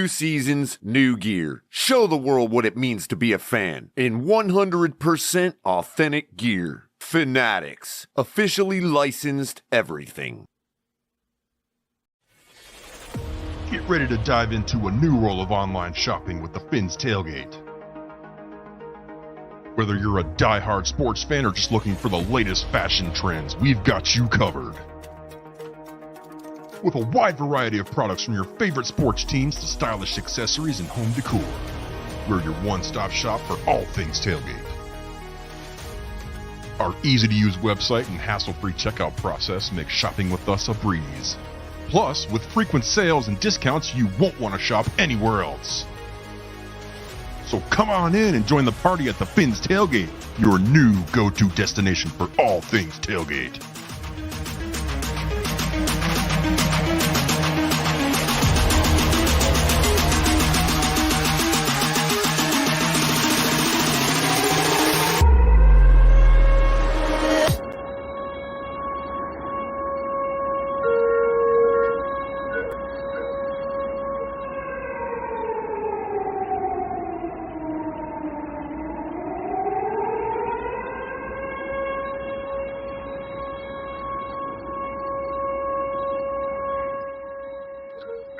New seasons, new gear. Show the world what it means to be a fan in 100% authentic gear. Fanatics, officially licensed everything. Get ready to dive into a new world of online shopping with the Finn's Tailgate. Whether you're a die-hard sports fan or just looking for the latest fashion trends, we've got you covered. With a wide variety of products from your favorite sports teams to stylish accessories and home decor, we're your one-stop shop for all things tailgate. Our easy-to-use website and hassle-free checkout process make shopping with us a breeze. Plus, with frequent sales and discounts, you won't want to shop anywhere else. So come on in and join the party at the Finn's Tailgate, your new go-to destination for all things tailgate.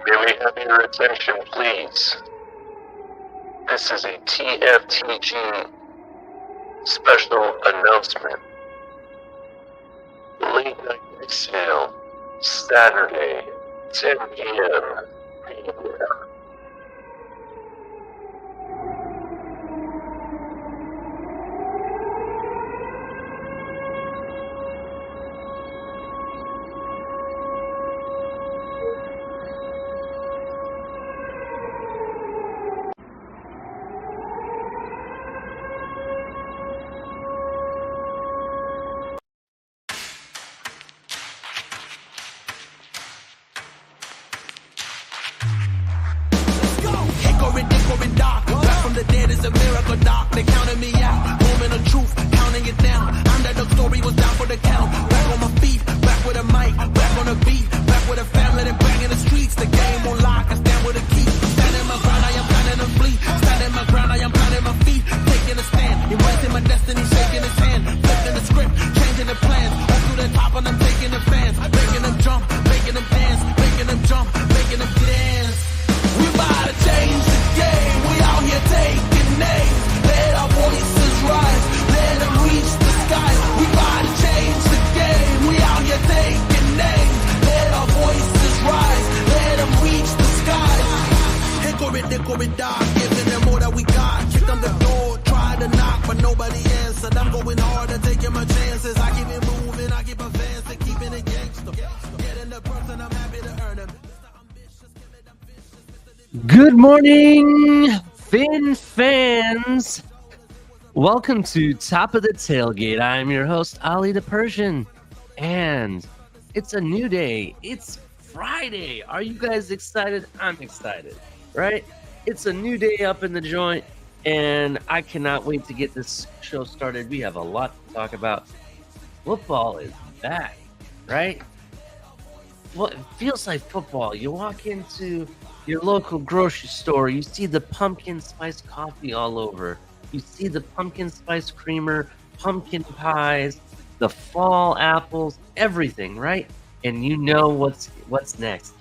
May we have your attention, please? This is a TFTG special announcement. Late night sale, Saturday, 10 p.m. Be there. Hickory dock, back from the dead is a miracle, doc. They counted me out, moment of truth, counting it down. Underdog story was down for the count. Back on my feet, back with a mic, back on the beat, back with a family, then back in the streets. The game on lock, I stand with a key. Standing my ground, I am planning to flee. Standing my ground, I am planting my feet. Taking a stand, embracing my destiny, shaking his hand, flipping the script, changing the plans. Up to the top, and I'm taking the fans, making them jump, making them dance, making them jump, making them dance. We about to change the game. We out here taking names. Let our voices rise. Let them reach the skies. We about to change the game. We out here taking names. Let our voices rise. Let them reach the skies. Hickory dock, giving them all that we got. Kick on the door, try to knock, but nobody answered. I'm going hard and taking my chances. I keep it moving, I keep advancing, keeping it gangster. Getting the person, I'm happy to earn them. Good morning, Finn fans. Welcome to Top of the Tailgate. I'm your host, Ali the Persian, and it's a new day. It's Friday. Are you guys excited? I'm excited, right? It's a new day up in the joint, and I cannot wait to get this show started. We have a lot to talk about. Football is back, right? Well, it feels like football. You walk into your local grocery store, you see the pumpkin spice coffee all over. You see the pumpkin spice creamer, pumpkin pies, the fall apples, everything, right? And you know what's next.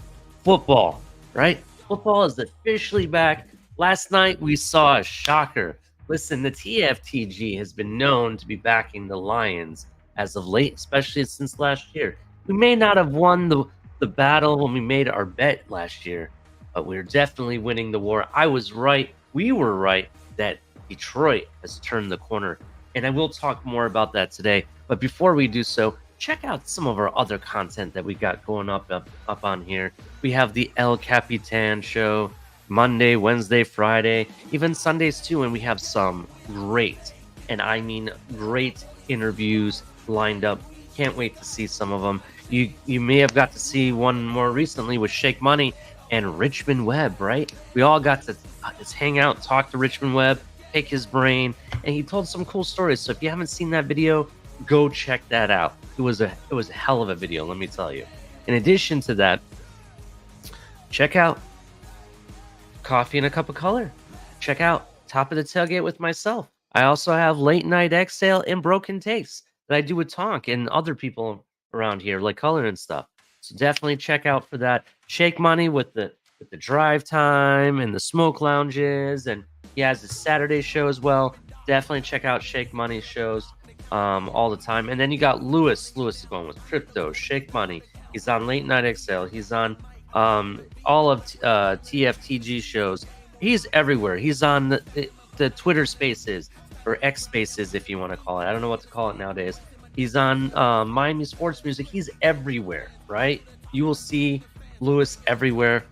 Football, right? Football is officially back. Last night we saw a shocker. Listen, the TFTG has been known to be backing the Lions as of late, especially since last year. We may not have won the battle when we made our bet last year, but we're definitely winning the war. I was right. We were right that Detroit has turned the corner. And I will talk more about that today. But before we do so, check out some of our other content that we got going up on here. We have the El Capitan show, Monday, Wednesday, Friday, even Sundays too. And we have some great, and I mean great interviews lined up. Can't wait to see some of them. You may have got to see one more recently with Shake Money and Richmond Webb, right? We all got to just hang out, talk to Richmond Webb, pick his brain, and he told some cool stories. So if you haven't seen that video, go check that out. It was a hell of a video, let me tell you. In addition to that, check out coffee and a cup of color. Check out Top of the Tailgate with myself. I also have Late Night Exhale and Broken Takes that I do with Tonk and other people around here, like Color and stuff. So definitely check out for that. Shake Money with the drive time and the smoke lounges, and he has a Saturday show as well. Definitely check out Shake Money's shows all the time. And then you got Lewis. Lewis is going with Crypto, Shake Money. He's on Late Night Exhale. He's on all of TFTG shows. He's everywhere. He's on the Twitter Spaces, or X Spaces, if you want to call it. I don't know what to call it nowadays. He's on Miami Sports Music. He's everywhere, right? You will see Lewis everywhere.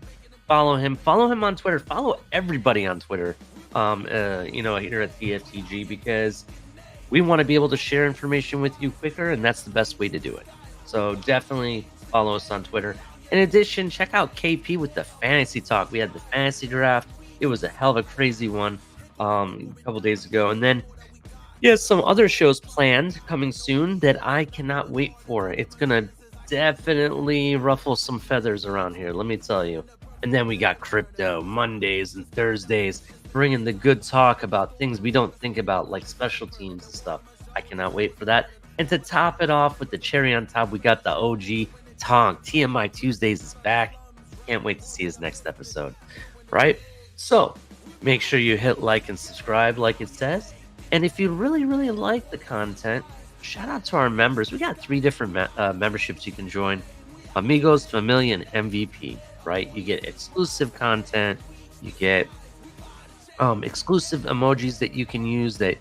Follow him. Follow him on Twitter. Follow everybody on Twitter, here at TFTG, because we want to be able to share information with you quicker, and that's the best way to do it. So definitely follow us on Twitter. In addition, check out KP with the Fantasy Talk. We had the Fantasy Draft. It was a hell of a crazy one a couple days ago. And then some other shows planned coming soon that I cannot wait for. It's going to definitely ruffle some feathers around here, let me tell you. And then we got Crypto Mondays and Thursdays, bringing the good talk about things we don't think about, like special teams and stuff. I cannot wait for that. And to top it off with the cherry on top, we got the OG Tonk. TMI Tuesdays is back. Can't wait to see his next episode. Right? So make sure you hit like and subscribe, like it says. And if you really, really like the content, shout out to our members. We got 3 different memberships you can join: Amigos, FinMily, and MVP. Right? You get exclusive content. You get exclusive emojis that you can use that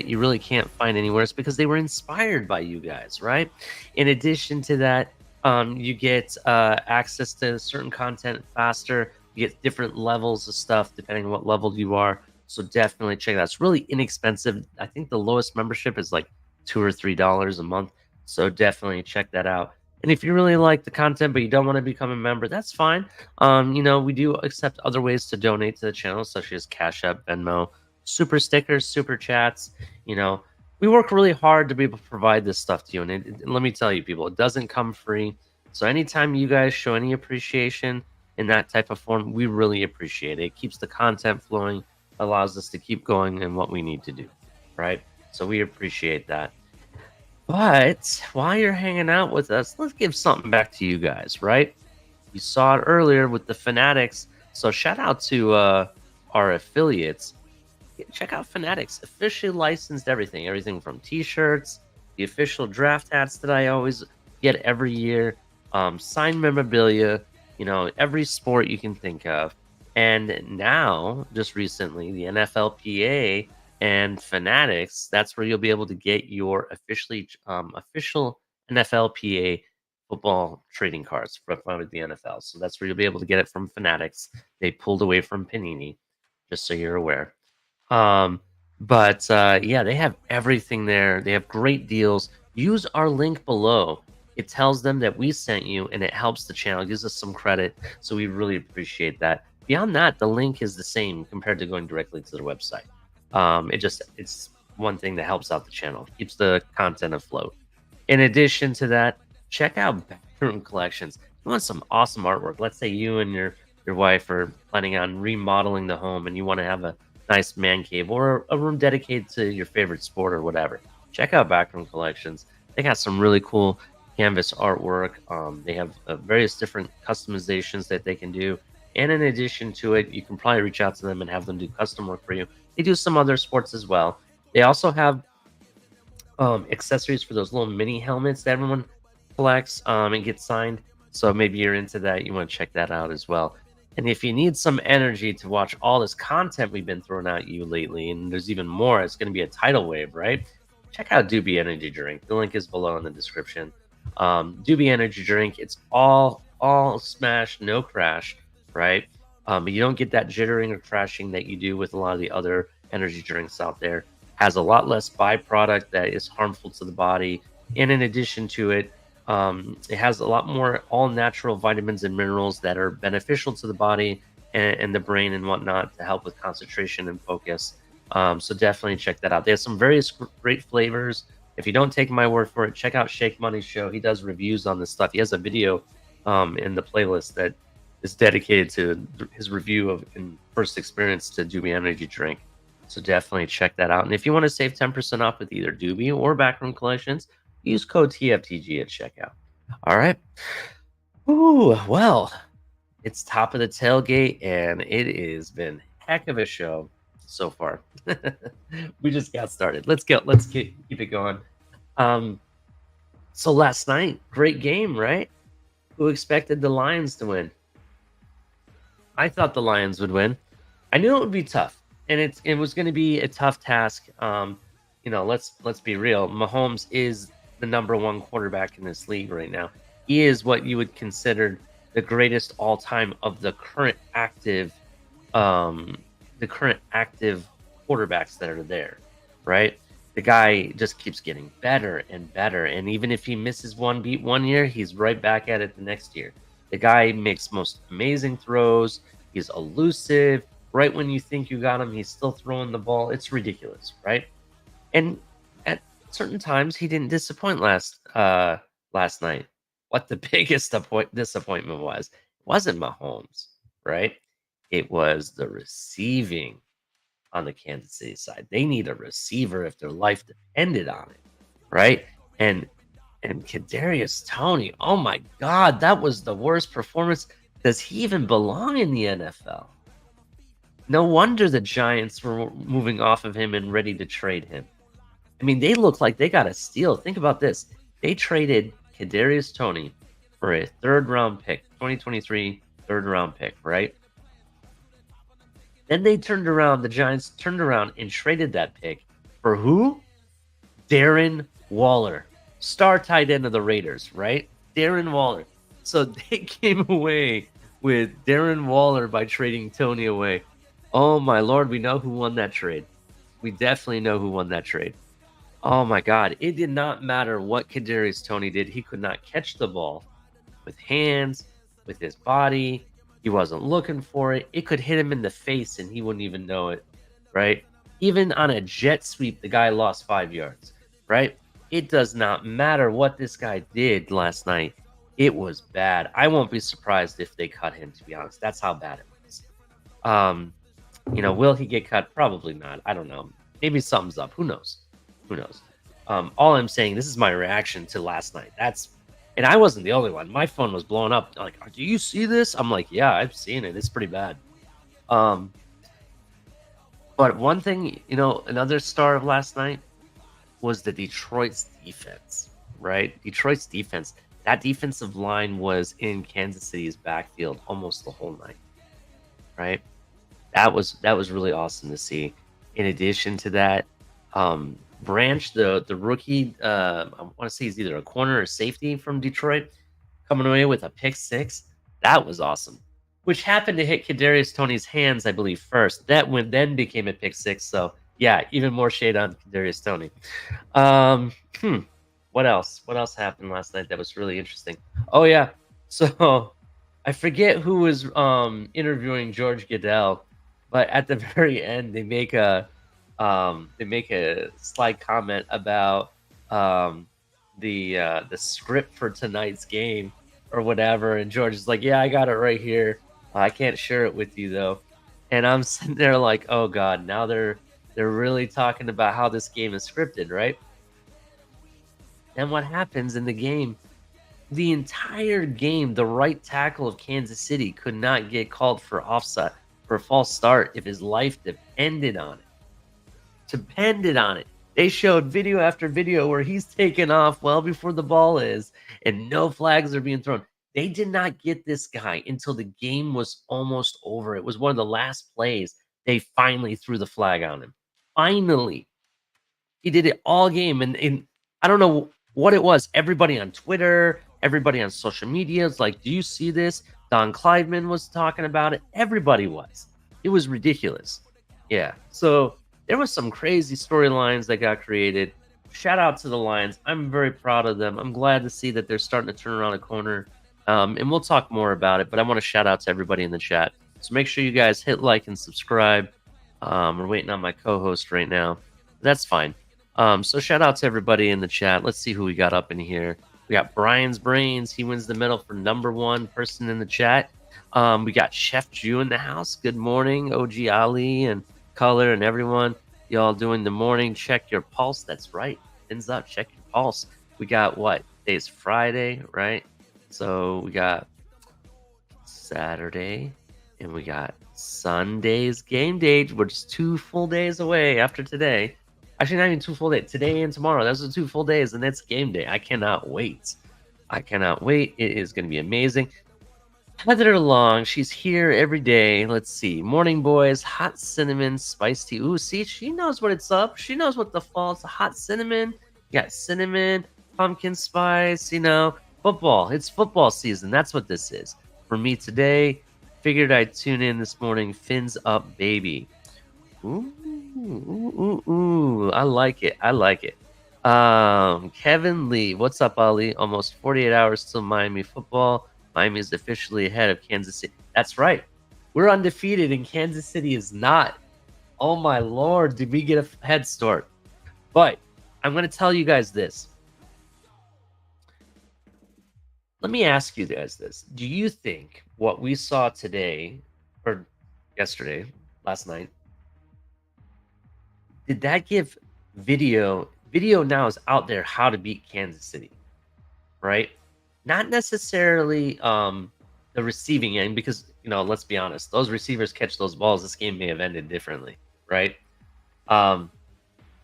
you really can't find anywhere. It's because they were inspired by you guys, right? In addition to that, you get access to certain content faster. You get different levels of stuff depending on what level you are. So definitely check it out. It's really inexpensive. I think the lowest membership is like $2 or $3 a month. So definitely check that out. And if you really like the content but you don't want to become a member, that's fine. We do accept other ways to donate to the channel, such as Cash App, Venmo, super stickers, super chats. We work really hard to be able to provide this stuff to you. And let me tell you, people, it doesn't come free. So anytime you guys show any appreciation in that type of form, we really appreciate it. It keeps the content flowing, allows us to keep going in what we need to do, right? So we appreciate that. But while you're hanging out with us, let's give something back to you guys, right? You saw it earlier with the Fanatics. So shout out to our affiliates. Check out Fanatics. Officially licensed everything from t-shirts, the official draft hats that I always get every year, signed memorabilia, every sport you can think of. And now, just recently, the NFLPA and Fanatics, that's where you'll be able to get your official NFLPA football trading cards from the NFL. So that's where you'll be able to get it from Fanatics. They pulled away from Panini, just so you're aware. But they have everything there. They have great deals. Use our link below. It tells them that we sent you, and it helps the channel, gives us some credit. So we really appreciate that. Beyond that, the link is the same compared to going directly to their website. It's one thing that helps out the channel, keeps the content afloat. In addition to that, check out Backroom Collections. You want some awesome artwork. Let's say you and your wife are planning on remodeling the home and you want to have a nice man cave or a room dedicated to your favorite sport or whatever. Check out Backroom Collections. They got some really cool canvas artwork. They have various different customizations that they can do. And in addition to it, you can probably reach out to them and have them do custom work for you. They do some other sports as well. They also have accessories for those little mini helmets that everyone collects and gets signed. So maybe you're into that. You want to check that out as well. And if you need some energy to watch all this content we've been throwing at you lately, and there's even more, it's going to be a tidal wave, right? Check out Dubby Energy Drink. The link is below in the description. Dubby Energy Drink, it's all smash, no crash, right? But you don't get that jittering or crashing that you do with a lot of the other energy drinks out there. Has a lot less byproduct that is harmful to the body. And in addition to it, it has a lot more all-natural vitamins and minerals that are beneficial to the body and the brain and whatnot to help with concentration and focus. So definitely check that out. They have some various great flavors. If you don't take my word for it, check out Shake Money's show. He does reviews on this stuff. He has a video in the playlist that is dedicated to his review of and first experience to Dubby energy drink. So definitely check that out. And if you want to save 10% off with either Dubby or Backroom Collections, use code TFTG at checkout. All right. Ooh, well, it's top of the tailgate, and it has been heck of a show so far. We just got started. Let's keep it going. So last night, great game, right? Who expected the Lions to win? I thought the Lions would win. I knew it would be tough, and it was going to be a tough task. Let's be real. Mahomes is the number one quarterback in this league right now. He is what you would consider the greatest all time of the current active quarterbacks that are there, right? The guy just keeps getting better and better, and even if he misses one beat one year, he's right back at it the next year. The guy makes most amazing throws. He's elusive. Right when you think you got him, he's still throwing the ball. It's ridiculous, right? And at certain times, he didn't disappoint last night. What the biggest disappointment was, it wasn't Mahomes, right? It was the receiving on the Kansas City side. They need a receiver if their life depended on it, right? And Kadarius Toney, oh my God, that was the worst performance. Does he even belong in the NFL? No wonder the Giants were moving off of him and ready to trade him. I mean, they look like they got a steal. Think about this. They traded Kadarius Toney for a third-round pick, 2023 third-round pick, right? Then the Giants turned around and traded that pick for who? Darren Waller, star tight end of the Raiders, right? Darren Waller. So they came away with Darren Waller by trading Toney away. Oh my Lord, we know who won that trade. We definitely know who won that trade. Oh my God, it did not matter what Kadarius Toney did. He could not catch the ball with hands, with his body. He wasn't looking for it. It could hit him in the face and he wouldn't even know it, right? Even on a jet sweep, the guy lost 5 yards, right? It does not matter what this guy did last night. It was bad. I won't be surprised if they cut him, to be honest. That's how bad it was. Will he get cut? Probably not. I don't know. Maybe something's up. Who knows? All I'm saying, this is my reaction to last night. And I wasn't the only one. My phone was blowing up. Like, do you see this? I'm like, yeah, I've seen it. It's pretty bad. But one thing, another star of last night was the Detroit's defense, right? Detroit's defense. That defensive line was in Kansas City's backfield almost the whole night, right? That was really awesome to see. In addition to that, Branch, the rookie, I want to say he's either a corner or safety from Detroit, coming away with a pick six. That was awesome, which happened to hit Kadarius Toney's hands, I believe, first. That one then became a pick six. So yeah, even more shade on Kadarius Toney. What else? What else happened last night that was really interesting? Oh yeah, so I forget who was interviewing George Goodell, but at the very end they make a slight comment about the script for tonight's game or whatever, and George is like, "Yeah, I got it right here. I can't share it with you though." And I'm sitting there like, "Oh God, now they're really talking about how this game is scripted, right?" And what happens in the game? The entire game, the right tackle of Kansas City could not get called for offside for a false start if his life depended on it. Depended on it. They showed video after video where he's taken off well before the ball is, and no flags are being thrown. They did not get this guy until the game was almost over. It was one of the last plays. They finally threw the flag on him. Finally. He did it all game, and I don't know what it was. Everybody on Twitter, everybody on social media is like, do you see this? Don Cliveman was talking about it. Everybody was. It was ridiculous. Yeah. So there was some crazy storylines that got created. Shout out to the Lions. I'm very proud of them. I'm glad to see that they're starting to turn around a corner. And we'll talk more about it, but I want to shout out to everybody in the chat. So make sure you guys hit like and subscribe. We're waiting on my co-host right now. That's fine. So shout out to everybody in the chat. Let's see who we got up in here. We got Brian's Brains. He wins the medal for number one person in the chat. We got Chef Drew in the house. Good morning, OG Ali and Color and everyone. Y'all doing the morning. Check your pulse. That's right. Fins up. Check your pulse. We got what? Today's Friday, right? So we got Saturday and we got Sunday's game day. We're just 2 full days away after today. Actually, not even 2 full days. Today and tomorrow. Those are 2 full days, and that's game day. I cannot wait. I cannot wait. It is going to be amazing. Heather Long, she's here every day. Let's see. Morning boys, hot cinnamon, spiced tea. Ooh, see, she knows what it's up. She knows what the fall. It's a hot cinnamon. You got cinnamon, pumpkin spice, football. It's football season. That's what this is. For me today, figured I'd tune in this morning. Fins up, baby. Ooh. I like it. Kevin Lee, what's up, Ali? Almost 48 hours till Miami football. Miami is officially ahead of Kansas City. That's right. We're undefeated, and Kansas City is not. Oh, my Lord. Did we get a head start? But I'm going to tell you guys this. Let me ask you guys this. Do you think what we saw today, or yesterday, last night, did that give video now is out there how to beat Kansas City, right? Not necessarily the receiving end, because let's be honest, those receivers catch those balls, this game may have ended differently, right?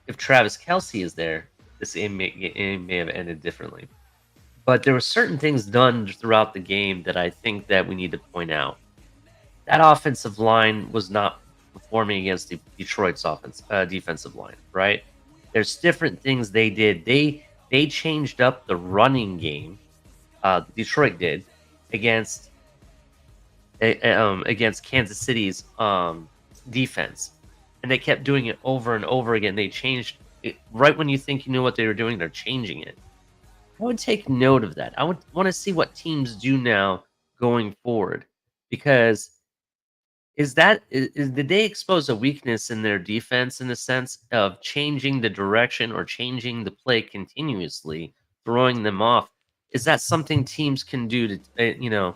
If Travis Kelce is there, this game may have ended differently. But there were certain things done throughout the game that I think that we need to point out. That offensive line was not performing against Detroit's defensive line, right? There's different things they did. They changed up the running game. Detroit did against Kansas City's defense, and they kept doing it over and over again. They changed it right when you think you knew what they were doing. They're changing it. I would take note of that. I would want to see what teams do now going forward, because did they expose a weakness in their defense in the sense of changing the direction or changing the play continuously, throwing them off? Is that something teams can do to,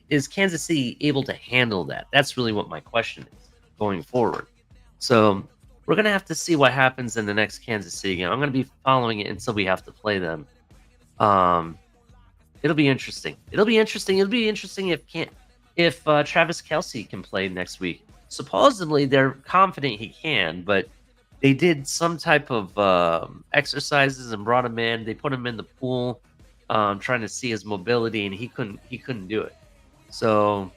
is Kansas City able to handle that? That's really what my question is going forward. So we're going to have to see what happens in the next Kansas City game. I'm going to be following it until we have to play them. It'll be interesting. It'll be interesting if Travis Kelce can play next week. Supposedly they're confident he can, but they did some type of exercises and brought him in. They put him in the pool, trying to see his mobility, and he couldn't do it. So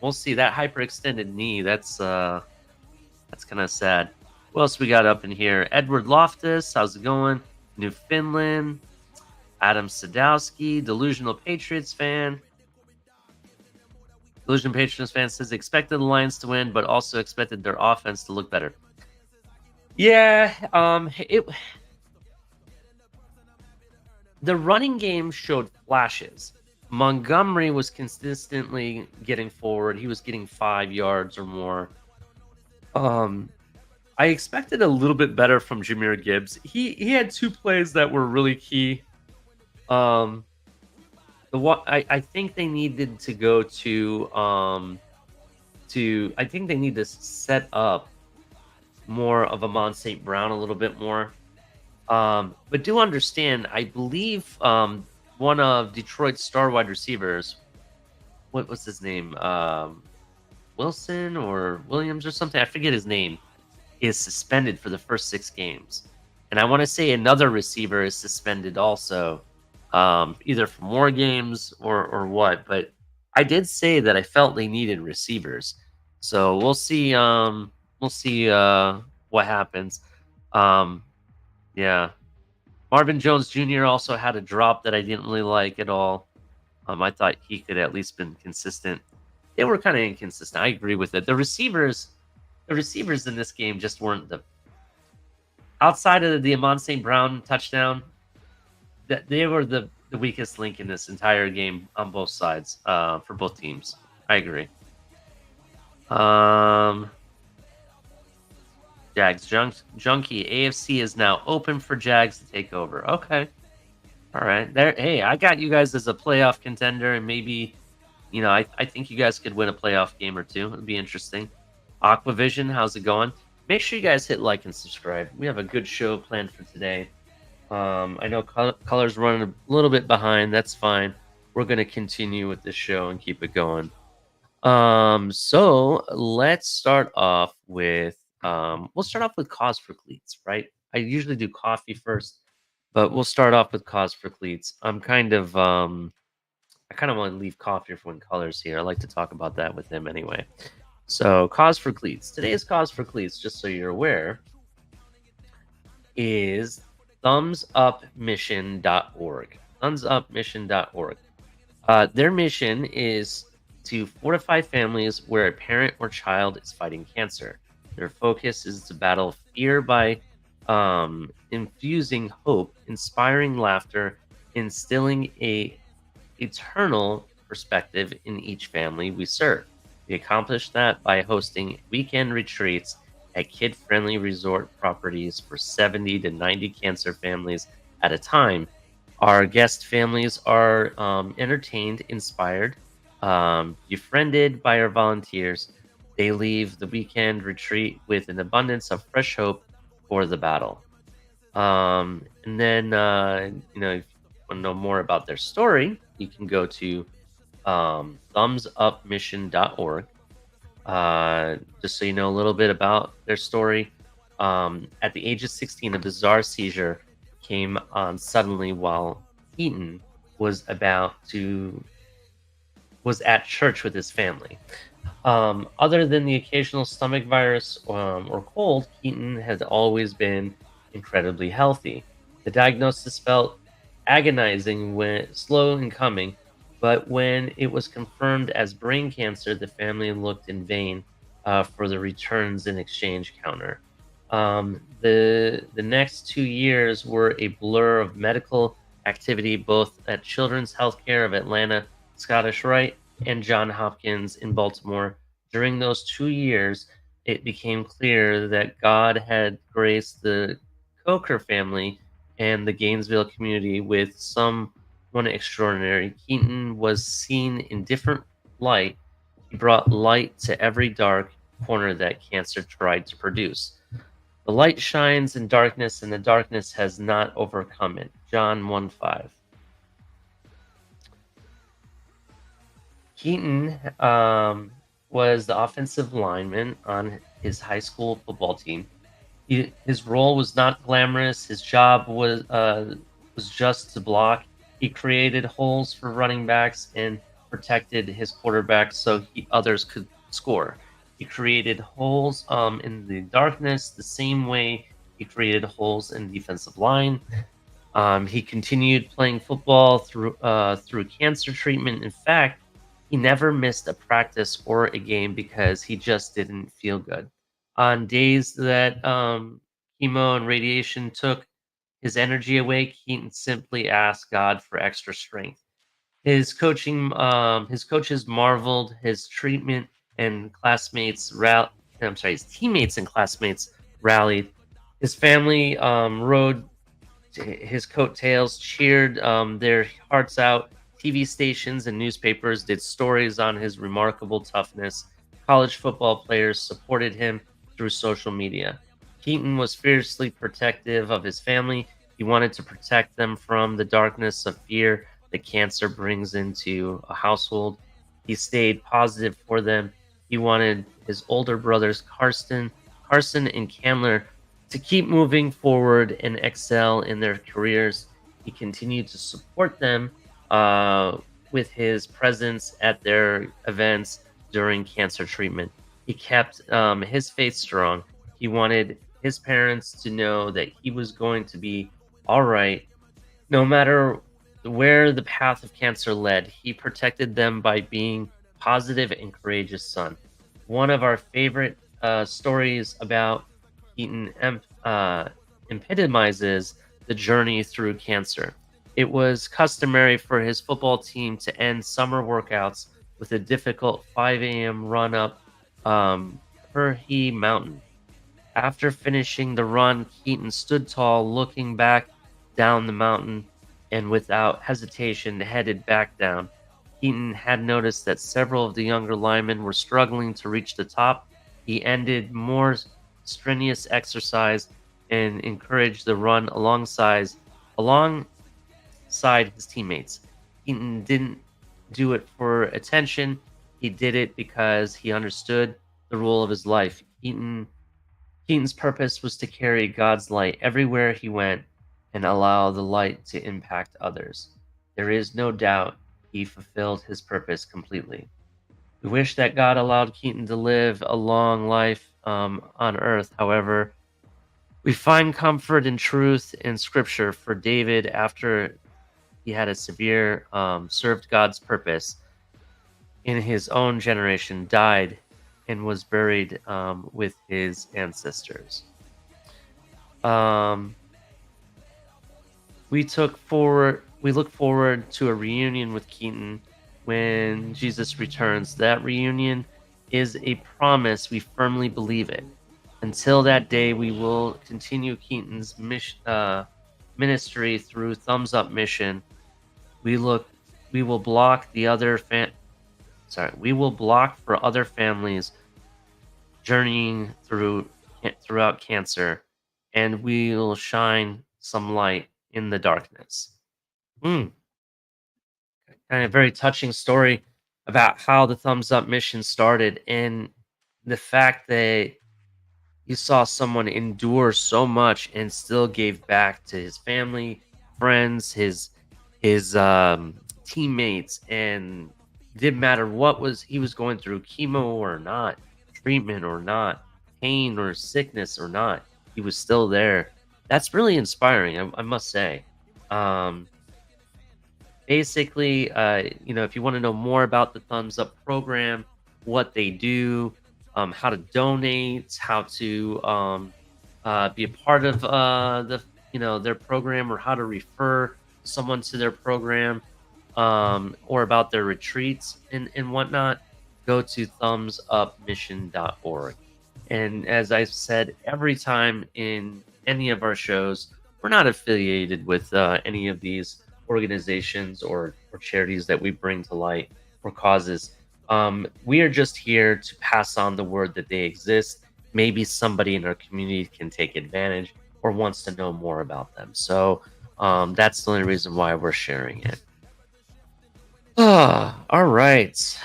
we'll see. That hyperextended knee, that's kind of sad. What else we got up in here? Edward Loftus, how's it going? Newfoundland. Adam Sadowski, Delusional Patriots fan. Delusional Patriots fan says expected the Lions to win, but also expected their offense to look better. Yeah, the running game showed flashes. Montgomery was consistently getting forward. He was getting 5 yards or more. I expected a little bit better from Jahmyr Gibbs. He had 2 plays that were really key. I think they needed to go to I think they need to set up more of Amon St. Brown a little bit more. But do understand, I believe one of Detroit's star wide receivers, what's his name? Wilson or Williams or something, I forget his name, is suspended for the first 6 games. And I want to say another receiver is suspended also, either for more games or what. But I did say that I felt they needed receivers. So we'll see what happens. Yeah. Marvin Jones Jr. also had a drop that I didn't really like at all. I thought he could at least been consistent. They were kind of inconsistent. I agree with it. The receivers in this game just weren't outside of the Amon St. Brown touchdown, that they were the weakest link in this entire game on both sides, for both teams. I agree. Jags Junkie AFC is now open for Jags to take over. Okay. All right. There. Hey, I got you guys as a playoff contender, and maybe I think you guys could win a playoff game or two. It'd be interesting. Aquavision, how's it going? Make sure you guys hit like and subscribe. We have a good show planned for today. I know Color's running a little bit behind. That's fine. We're going to continue with this show and keep it going. So let's start off with we'll start off with cause for cleats, right? I usually do coffee first, but we'll start off with cause for cleats. I kind of want to leave coffee for when Color's here. I like to talk about that with him anyway. So cause for cleats. Today's cause for cleats, just so you're aware, is thumbsupmission.org. Thumbsupmission.org. Their mission is to fortify families where a parent or child is fighting cancer. Their focus is to battle fear by infusing hope, inspiring laughter, instilling a eternal perspective in each family we serve. We accomplish that by hosting weekend retreats at kid-friendly resort properties for 70 to 90 cancer families at a time. Our guest families are entertained, inspired, befriended by our volunteers. They leave the weekend retreat with an abundance of fresh hope for the battle. And then, if you want to know more about their story, you can go to thumbsupmission.org. Just so you know a little bit about their story. At the age of 16, a bizarre seizure came on suddenly while Keaton was at church with his family. Other than the occasional stomach virus or cold, Keaton had always been incredibly healthy. The diagnosis felt agonizing when slow in coming, but when it was confirmed as brain cancer, the family looked in vain for the returns and exchange counter. The next 2 years were a blur of medical activity both at Children's Healthcare of Atlanta, Scottish Rite, and Johns Hopkins in Baltimore. During those 2 years, it became clear that God had graced the Coker family and the Gainesville community with someone extraordinary. Keaton was seen in different light. He brought light to every dark corner that cancer tried to produce. The light shines in darkness, and the darkness has not overcome it. John 1:5. Keaton was the offensive lineman on his high school football team. His role was not glamorous. His job was just to block. He created holes for running backs and protected his quarterback so others could score. He created holes in the darkness the same way he created holes in the defensive line. He continued playing football through cancer treatment. In fact, he never missed a practice or a game because he just didn't feel good. On days that chemo and radiation took his energy away, Keaton simply asked God for extra strength. His coaches marveled. His treatment and his teammates and classmates rallied. His family rode his coattails, cheered their hearts out. TV stations and newspapers did stories on his remarkable toughness. College football players supported him through social media. Keaton was fiercely protective of his family. He wanted to protect them from the darkness of fear that cancer brings into a household. He stayed positive for them. He wanted his older brothers, Carson and Candler, to keep moving forward and excel in their careers. He continued to support them with his presence at their events during cancer treatment. He kept his faith strong. He wanted his parents to know that he was going to be all right, no matter where the path of cancer led. He protected them by being positive and courageous son. One of our favorite stories about Keaton epitomizes the journey through cancer. It was customary for his football team to end summer workouts with a difficult 5 a.m. run up Perhee Mountain. After finishing the run, Keaton stood tall, looking back down the mountain, and without hesitation headed back down. Keaton had noticed that several of the younger linemen were struggling to reach the top. He ended more strenuous exercise and encouraged the run alongside his teammates. Keaton didn't do it for attention. He did it because he understood the role of his life. Keaton's purpose was to carry God's light everywhere he went and allow the light to impact others. There is no doubt he fulfilled his purpose completely. We wish that God allowed Keaton to live a long life on earth. However, we find comfort and truth in Scripture. For David, after he had a severe served God's purpose in his own generation, died and was buried with his ancestors. We look forward to a reunion with Keaton when Jesus returns. That reunion is a promise. We firmly believe it. Until that day, we will continue Keaton's ministry through Thumbs Up Mission. We will block for other families journeying throughout cancer, and we will shine some light in the darkness. Kind of a very touching story about how the Thumbs Up Mission started, and the fact that you saw someone endure so much and still gave back to his family, friends, his teammates, and didn't matter what he was going through, chemo or not, treatment or not, pain or sickness or not, he was still there. That's really inspiring, I must say. Basically, if you want to know more about the Thumbs Up program, what they do, how to donate, how to be a part of their program, or how to refer someone to their program, or about their retreats and whatnot, go to thumbsupmission.org. And as I've said every time in any of our shows, we're not affiliated with any of these organizations or charities that we bring to light or causes. We are just here to pass on the word that they exist. Maybe somebody in our community can take advantage or wants to know more about them. So that's the only reason why we're sharing it. All right.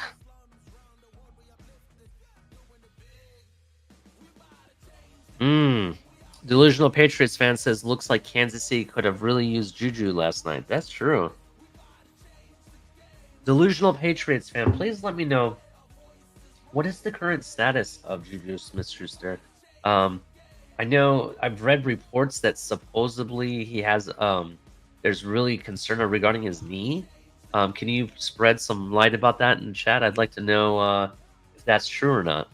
Delusional Patriots fan says, looks like Kansas City could have really used Juju last night. That's true. Delusional Patriots fan, please let me know, what is the current status of Juju Smith-Schuster? I know I've read reports that supposedly he has there's really concern regarding his knee. Can you spread some light about that in chat? I'd like to know if that's true or not.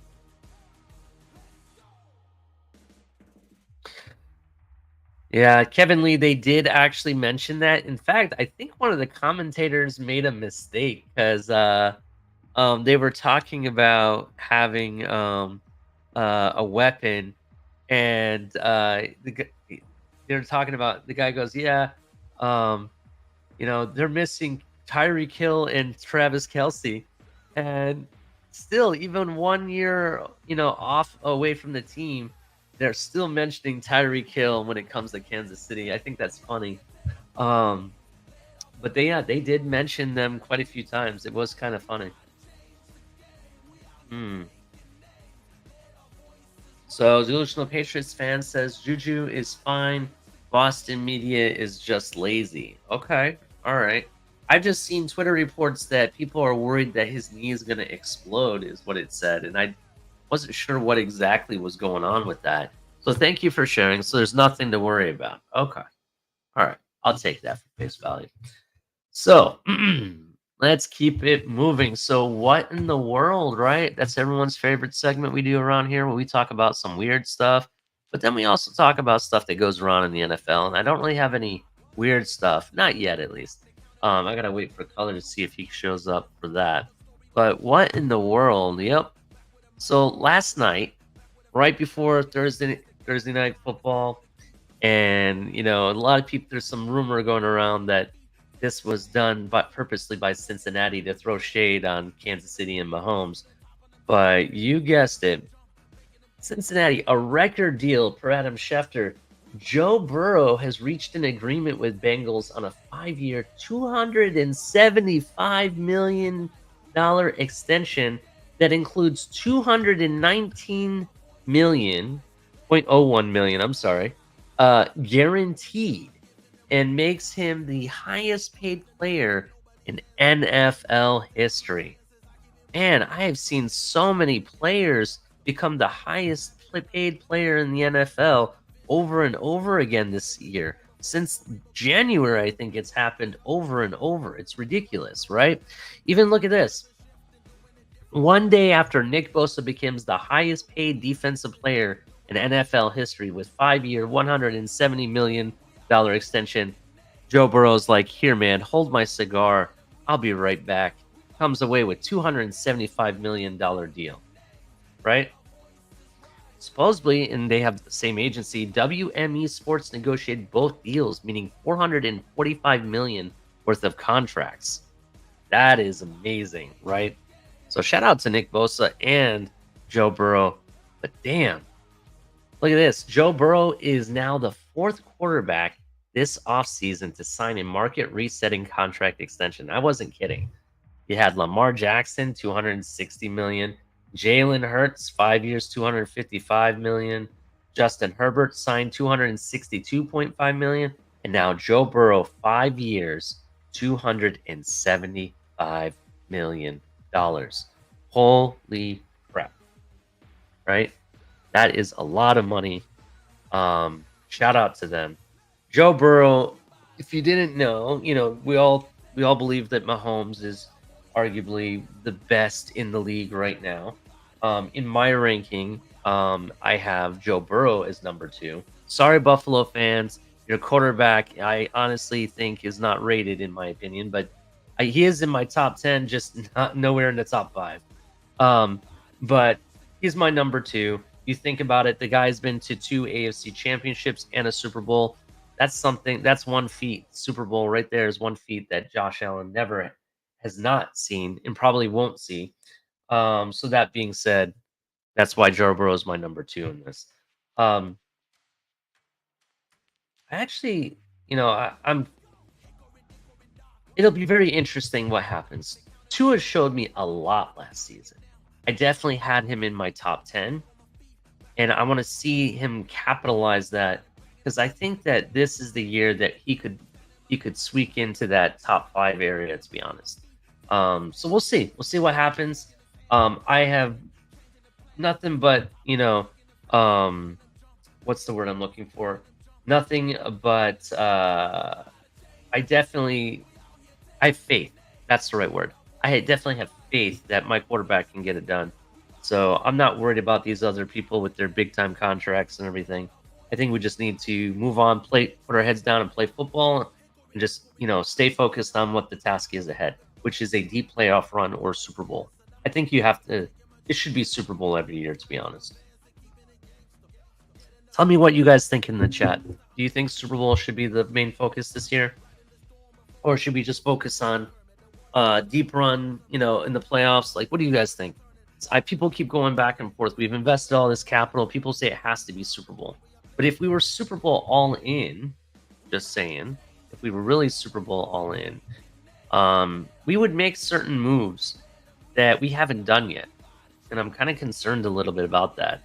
Yeah, Kevin Lee, they did actually mention that. In fact, I think one of the commentators made a mistake because they were talking about having a weapon, and they were talking about, the guy goes, yeah, they're missing Tyreek Hill and Travis Kelce, and still, even 1 year, off away from the team, they're still mentioning Tyreek Hill when it comes to Kansas City. I think that's funny. But they did mention them quite a few times. It was kind of funny. So Delusional Patriots fan says Juju is fine. Boston media is just lazy. Okay, all right. I've just seen Twitter reports that people are worried that his knee is going to explode, is what it said, and I wasn't sure what exactly was going on with that. So thank you for sharing. So there's nothing to worry about. Okay. All right. I'll take that for face value. So let's keep it moving. So what in the world, right? That's everyone's favorite segment we do around here, where we talk about some weird stuff, but then we also talk about stuff that goes around in the NFL. And I don't really have any weird stuff. Not yet, at least. I got to wait for Color to see if he shows up for that. But what in the world? Yep. So last night, right before Thursday night football, and a lot of people, there's some rumor going around that this was done but purposely by Cincinnati to throw shade on Kansas City and Mahomes. But you guessed it. Cincinnati, a record deal per Adam Schefter. Joe Burrow has reached an agreement with Bengals on a 5-year, $275 million extension that includes $219 million, 0.01 million, I'm sorry, guaranteed, and makes him the highest paid player in NFL history. And I have seen so many players become the highest paid player in the NFL over and over again this year. Since January, I think it's happened over and over. It's ridiculous, right? Even look at this. One day after Nick Bosa becomes the highest paid defensive player in NFL history with 5-year, $170 million extension, Joe Burrow's like, here, man, hold my cigar. I'll be right back. Comes away with $275 million deal, right? Supposedly, and they have the same agency, WME Sports negotiated both deals, meaning $445 million worth of contracts. That is amazing, right? So shout out to Nick Bosa and Joe Burrow. But damn, look at this. Joe Burrow is now the 4th quarterback this offseason to sign a market resetting contract extension. I wasn't kidding. You had Lamar Jackson, $260 million. Jalen Hurts, 5 years, $255 million. Justin Herbert signed $262.5 million. And now Joe Burrow, 5 years, $275 million. Holy crap. Right? That is a lot of money. Shout out to them. Joe Burrow, if you didn't know, we all believe that Mahomes is arguably the best in the league right now. In my ranking, I have Joe Burrow as number 2. Sorry, Buffalo fans. Your quarterback, I honestly think, is not rated, in my opinion, but he is in my top 10, just nowhere in the top 5. But he's my number 2. You think about it, the guy's been to 2 AFC championships and a Super Bowl. That's one feat. Super Bowl right there is one feat that Josh Allen has not seen and probably won't see. So that being said, that's why Joe Burrow is my number 2 in this. I actually, I'm. It'll be very interesting what happens. Tua showed me a lot last season. I definitely had him in my top 10, and I want to see him capitalize that, because I think that this is the year that he could squeak into that top 5 area, to be honest. So we'll see. We'll see what happens. I have nothing but, what's the word I'm looking for? Nothing but I have faith. That's the right word. I definitely have faith that my quarterback can get it done. So I'm not worried about these other people with their big time contracts and everything. I think we just need to move on, put our heads down and play football, and just, stay focused on what the task is ahead, which is a deep playoff run or Super Bowl. I think it should be Super Bowl every year, to be honest. Tell me what you guys think in the chat. Do you think Super Bowl should be the main focus this year? Or should we just focus on deep run, in the playoffs? Like, what do you guys think? People keep going back and forth. We've invested all this capital. People say it has to be Super Bowl. But if we were Super Bowl all in, just saying, if we were really Super Bowl all in, we would make certain moves that we haven't done yet. And I'm kind of concerned a little bit about that.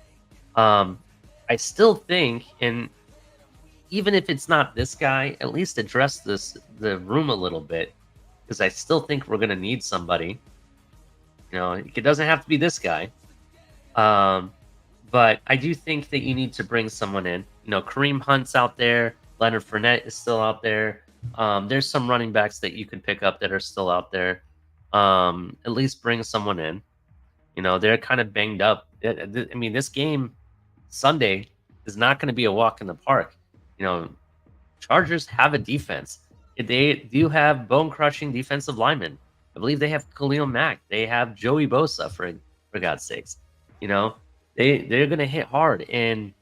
I still think, and even if it's not this guy, at least address the room a little bit, because I still think we're going to need somebody. It doesn't have to be this guy. But I do think that you need to bring someone in. Kareem Hunt's out there. Leonard Fournette is still out there. There's some running backs that you can pick up that are still out there. At least bring someone in. They're kind of banged up. I mean, this game Sunday is not going to be a walk in the park. Chargers have a defense. They do have bone-crushing defensive linemen. I believe they have Khalil Mack. They have Joey Bosa, for God's sakes. They're going to hit hard. And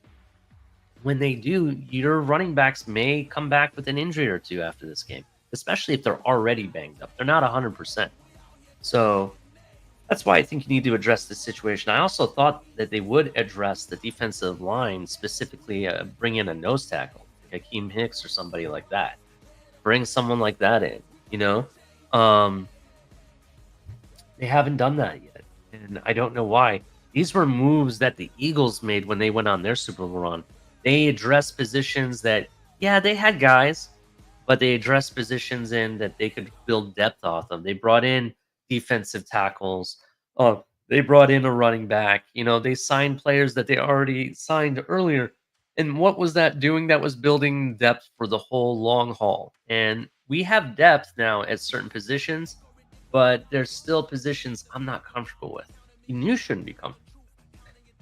when they do, your running backs may come back with an injury or two after this game. especially if they're already banged up. They're not 100%. So that's why I think you need to address this situation. I also thought that they would address the defensive line, specifically bring in a nose tackle, like Akeem Hicks or somebody like that. Bring someone like that in, you know? They haven't done that yet, and I don't know why. These were moves that the Eagles made when they went on their Super Bowl run. They addressed positions that, yeah, they had guys, but they addressed positions in that they could build depth off of. They brought in defensive tackles. They brought in a running back. You know, they signed players that they already signed earlier. And what was that doing? That was building depth for the whole long haul. And we have depth now at certain positions, but there's still positions I'm not comfortable with. And you shouldn't be comfortable.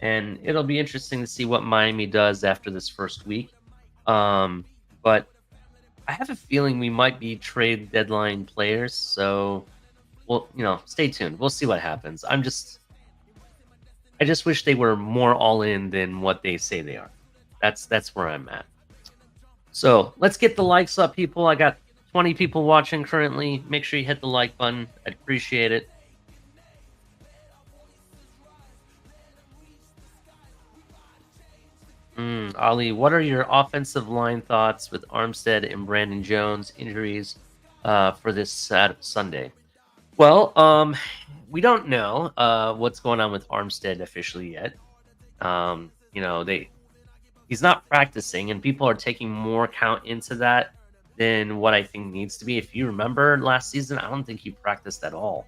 And it'll be interesting to see what Miami does after this first week. But I have a feeling we might be trade deadline players. So, well, stay tuned. We'll see what happens. I just wish they were more all in than what they say they are. That's where I'm at. So let's get the likes up, people. I got 20 people watching currently. Make sure you hit the like button. I'd appreciate it. Ali, what are your offensive line thoughts with Armstead and Brandon Jones injuries for this Sunday? Well, we don't know what's going on with Armstead officially yet. He's not practicing, and people are taking more count into that than what I think needs to be. If you remember last season, I don't think he practiced at all.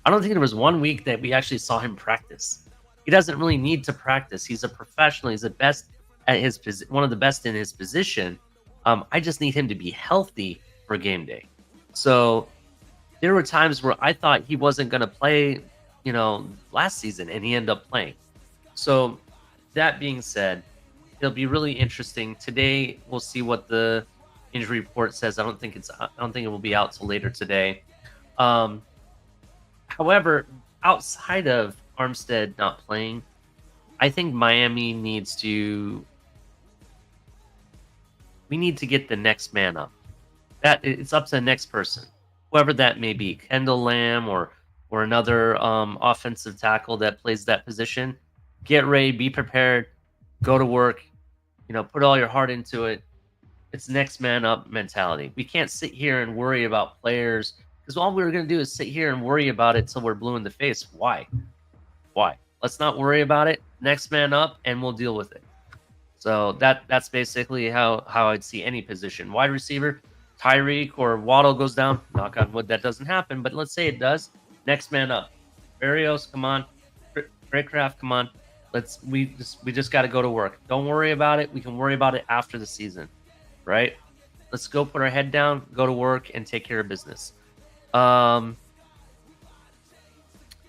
I don't think there was 1 week that we actually saw him practice. He doesn't really need to practice. He's a professional. He's the best at one of the best in his position. I just need him to be healthy for game day. So there were times where I thought he wasn't going to play, last season, and he ended up playing. So that being said, it'll be really interesting. Today, we'll see what the injury report says. I don't think it will be out till later today. However, outside of Armstead not playing, I think Miami needs to get the next man up. That it's up to the next person, whoever that may be, Kendall Lamb or another offensive tackle that plays that position. Get ready, be prepared, go to work, put all your heart into it. It's next man up mentality. We can't sit here and worry about players, because all we're going to do is sit here and worry about it till we're blue in the face. Why? Let's not worry about it. Next man up, and we'll deal with it. So that's basically how I'd see any position. Wide receiver, Tyreek or Waddle goes down. Knock on wood, that doesn't happen. But let's say it does. Next man up. Barrios, come on. Craycraft, come on. We just got to go to work. Don't worry about it. We can worry about it after the season, right? Let's go put our head down, go to work, and take care of business.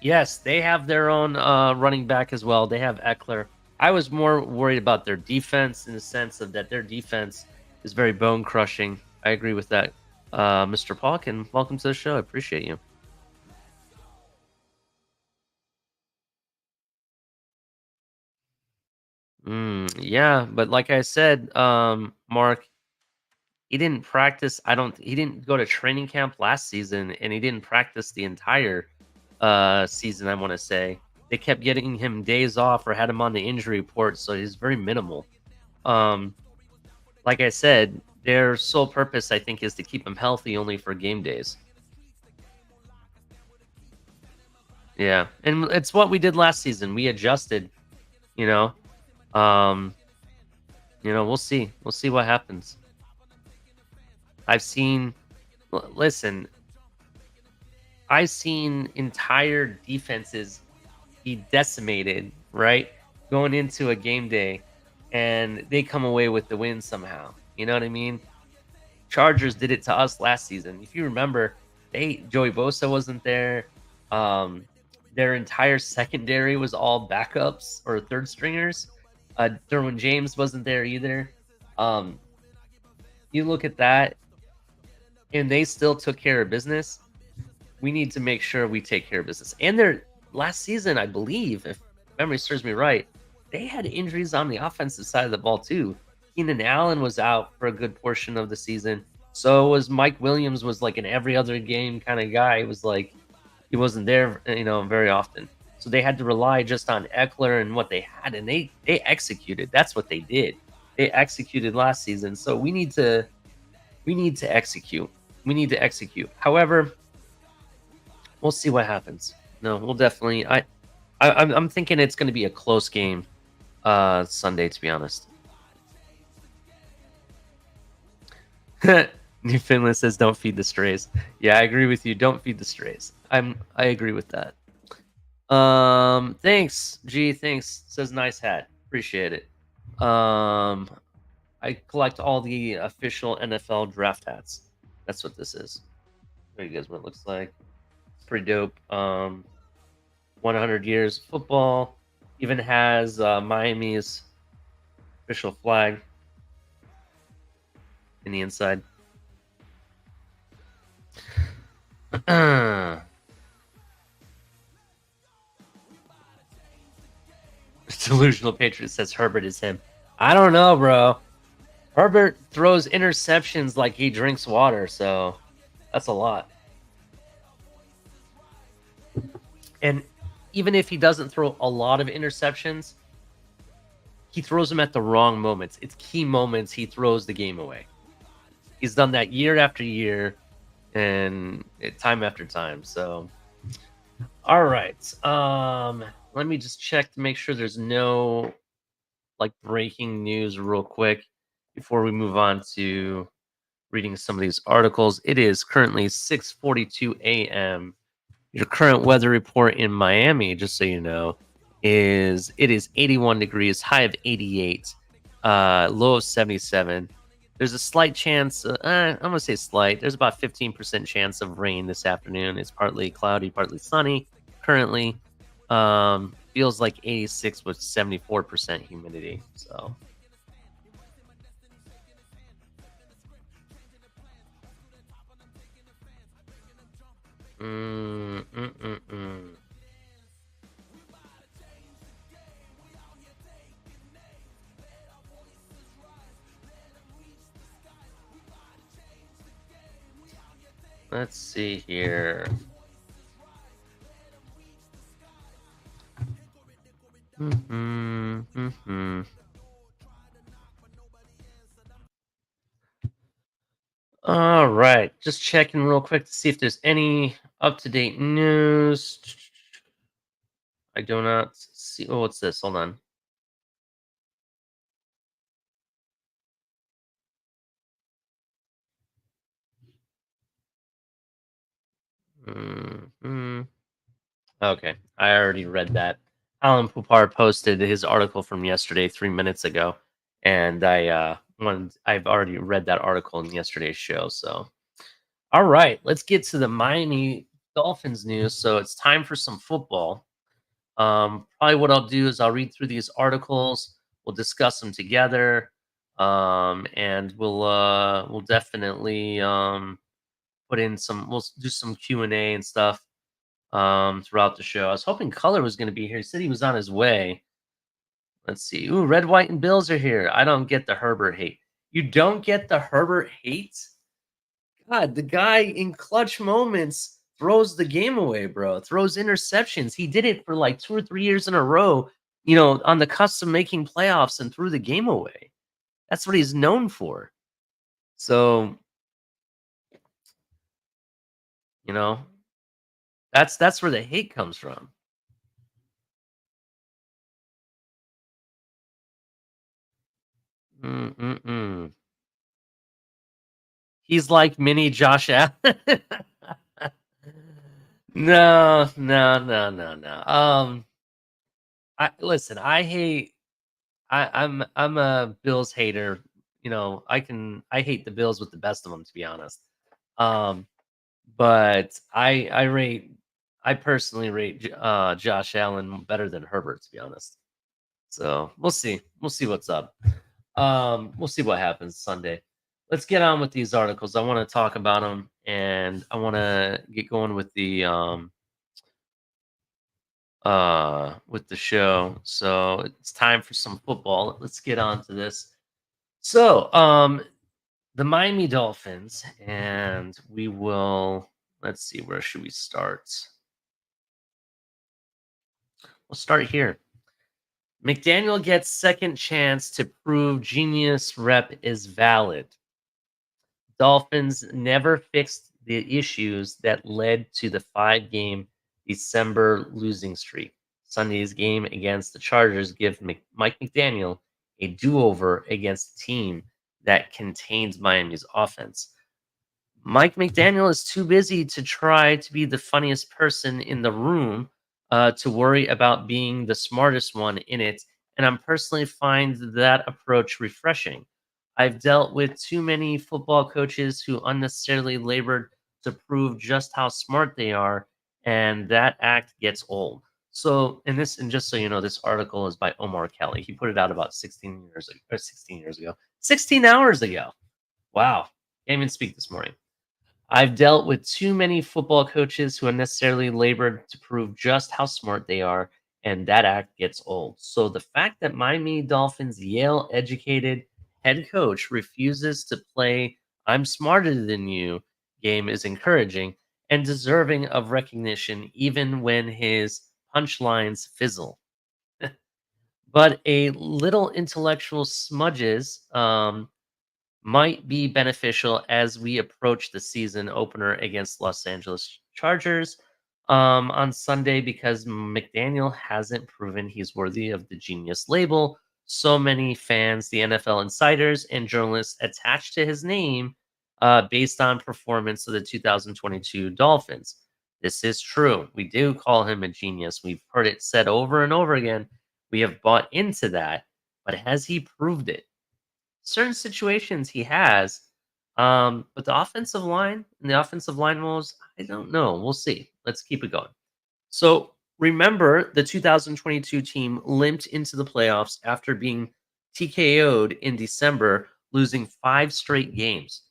Yes, they have their own running back as well. They have Eckler. I was more worried about their defense in the sense of that their defense is very bone crushing. I agree with that. Mr. Palkin, welcome to the show. I appreciate you. Yeah, but like I said, Mark, he didn't practice. He didn't go to training camp last season, and he didn't practice the entire season, I want to say. They kept getting him days off or had him on the injury report, so he's very minimal. Like I said, their sole purpose, I think, is to keep him healthy only for game days. Yeah, and it's what we did last season. We adjusted, we'll see. We'll see what happens. I've seen entire defenses be decimated, right? Going into a game day, and they come away with the win somehow. You know what I mean? Chargers did it to us last season. If you remember, Joey Bosa wasn't there. Their entire secondary was all backups or third stringers. Derwin James wasn't there either. You look at that, and they still took care of business. We need to make sure we take care of business. And their last season, I believe, if memory serves me right, they had injuries on the offensive side of the ball too. Keenan Allen was out for a good portion of the season. So was Mike Williams, was like an every other game kind of guy. It was like he wasn't there, very often. So they had to rely just on Eckler and what they had, and they executed. That's what they did. They executed last season. So we need to execute. We need to execute. However, we'll see what happens. No, we'll definitely. I'm thinking it's going to be a close game Sunday, to be honest. New Finland says, "Don't feed the strays." Yeah, I agree with you. Don't feed the strays. I agree with that. Thanks, G. Thanks. Says nice hat. Appreciate it. I collect all the official NFL draft hats. That's what this is. Show you guys what it looks like. It's pretty dope. 100 years of football. Even has Miami's official flag in the inside. Delusional Patriot says Herbert is him. I don't know, bro. Herbert throws interceptions like he drinks water, so that's a lot. And even if he doesn't throw a lot of interceptions, he throws them at the wrong moments. It's key moments he throws the game away. He's done that year after year and time after time. So, all right. Let me just check to make sure there's no breaking news real quick before we move on to reading some of these articles. It is currently 6:42 a.m. Your current weather report in Miami, just so you know, is 81 degrees, high of 88, low of 77. There's a slight chance, I'm going to say slight, there's about 15% chance of rain this afternoon. It's partly cloudy, partly sunny currently. Feels like 86 with 74% humidity. So let's see here. All right, just checking real quick to see if there's any up-to-date news. I do not see. Oh, what's this? Hold on. Okay, I already read that. Alan Poupar posted his article from yesterday 3 minutes ago, and I've already read that article in yesterday's show. So, all right, let's get to the Miami Dolphins news. So it's time for some football. Probably what I'll do is I'll read through these articles. We'll discuss them together, and we'll definitely put in some. We'll do some Q&A and stuff throughout the show. I was hoping Color was going to be here. He said he was on his way. Let's see. Ooh, Red, White, and Bills are here. I don't get the Herbert hate. You don't get the Herbert hate? God, the guy in clutch moments throws the game away, bro. Throws interceptions. He did it for like 2 or 3 years in a row, on the cusp of making playoffs, and threw the game away. That's what he's known for. So, that's where the hate comes from. He's like mini Josh Allen. No. Listen, I'm a Bills hater. I hate the Bills with the best of them, to be honest. But I personally rate Josh Allen better than Herbert, to be honest. So we'll see. We'll see what's up. We'll see what happens Sunday. Let's get on with these articles. I want to talk about them, and I want to get going with the show. So it's time for some football. Let's get on to this. So, the Miami Dolphins, and we will, let's see, where should we start? We'll start here. McDaniel gets second chance to prove genius rep is valid. Dolphins never fixed the issues that led to the 5-game December losing streak. Sunday's game against the Chargers gives Mike McDaniel a do-over against a team that contains Miami's offense. Mike McDaniel is too busy to try to be the funniest person in the room to worry about being the smartest one in it, and I'm personally find that approach refreshing. I've dealt with too many football coaches who unnecessarily labored to prove just how smart they are, and that act gets old. So, and just so you know, this article is by Omar Kelly. He put it out about 16 years ago, 16 hours ago. Wow, can't even speak this morning. I've dealt with too many football coaches who unnecessarily labored to prove just how smart they are, and that act gets old. So the fact that Miami Dolphins Yale educated head coach refuses to play I'm smarter than you game is encouraging and deserving of recognition even when his punchlines fizzle. But a little intellectual smudges might be beneficial as we approach the season opener against Los Angeles Chargers on Sunday because McDaniel hasn't proven he's worthy of the genius label. So many fans, the NFL insiders, and journalists attached to his name based on performance of the 2022 Dolphins. This is true. We do call him a genius. We've heard it said over and over again. We have bought into that, but has he proved it? Certain situations he has, but the offensive line and the offensive line woes, I don't know. We'll see. Let's keep it going. So remember, the 2022 team limped into the playoffs after being TKO'd in December, losing 5 straight games.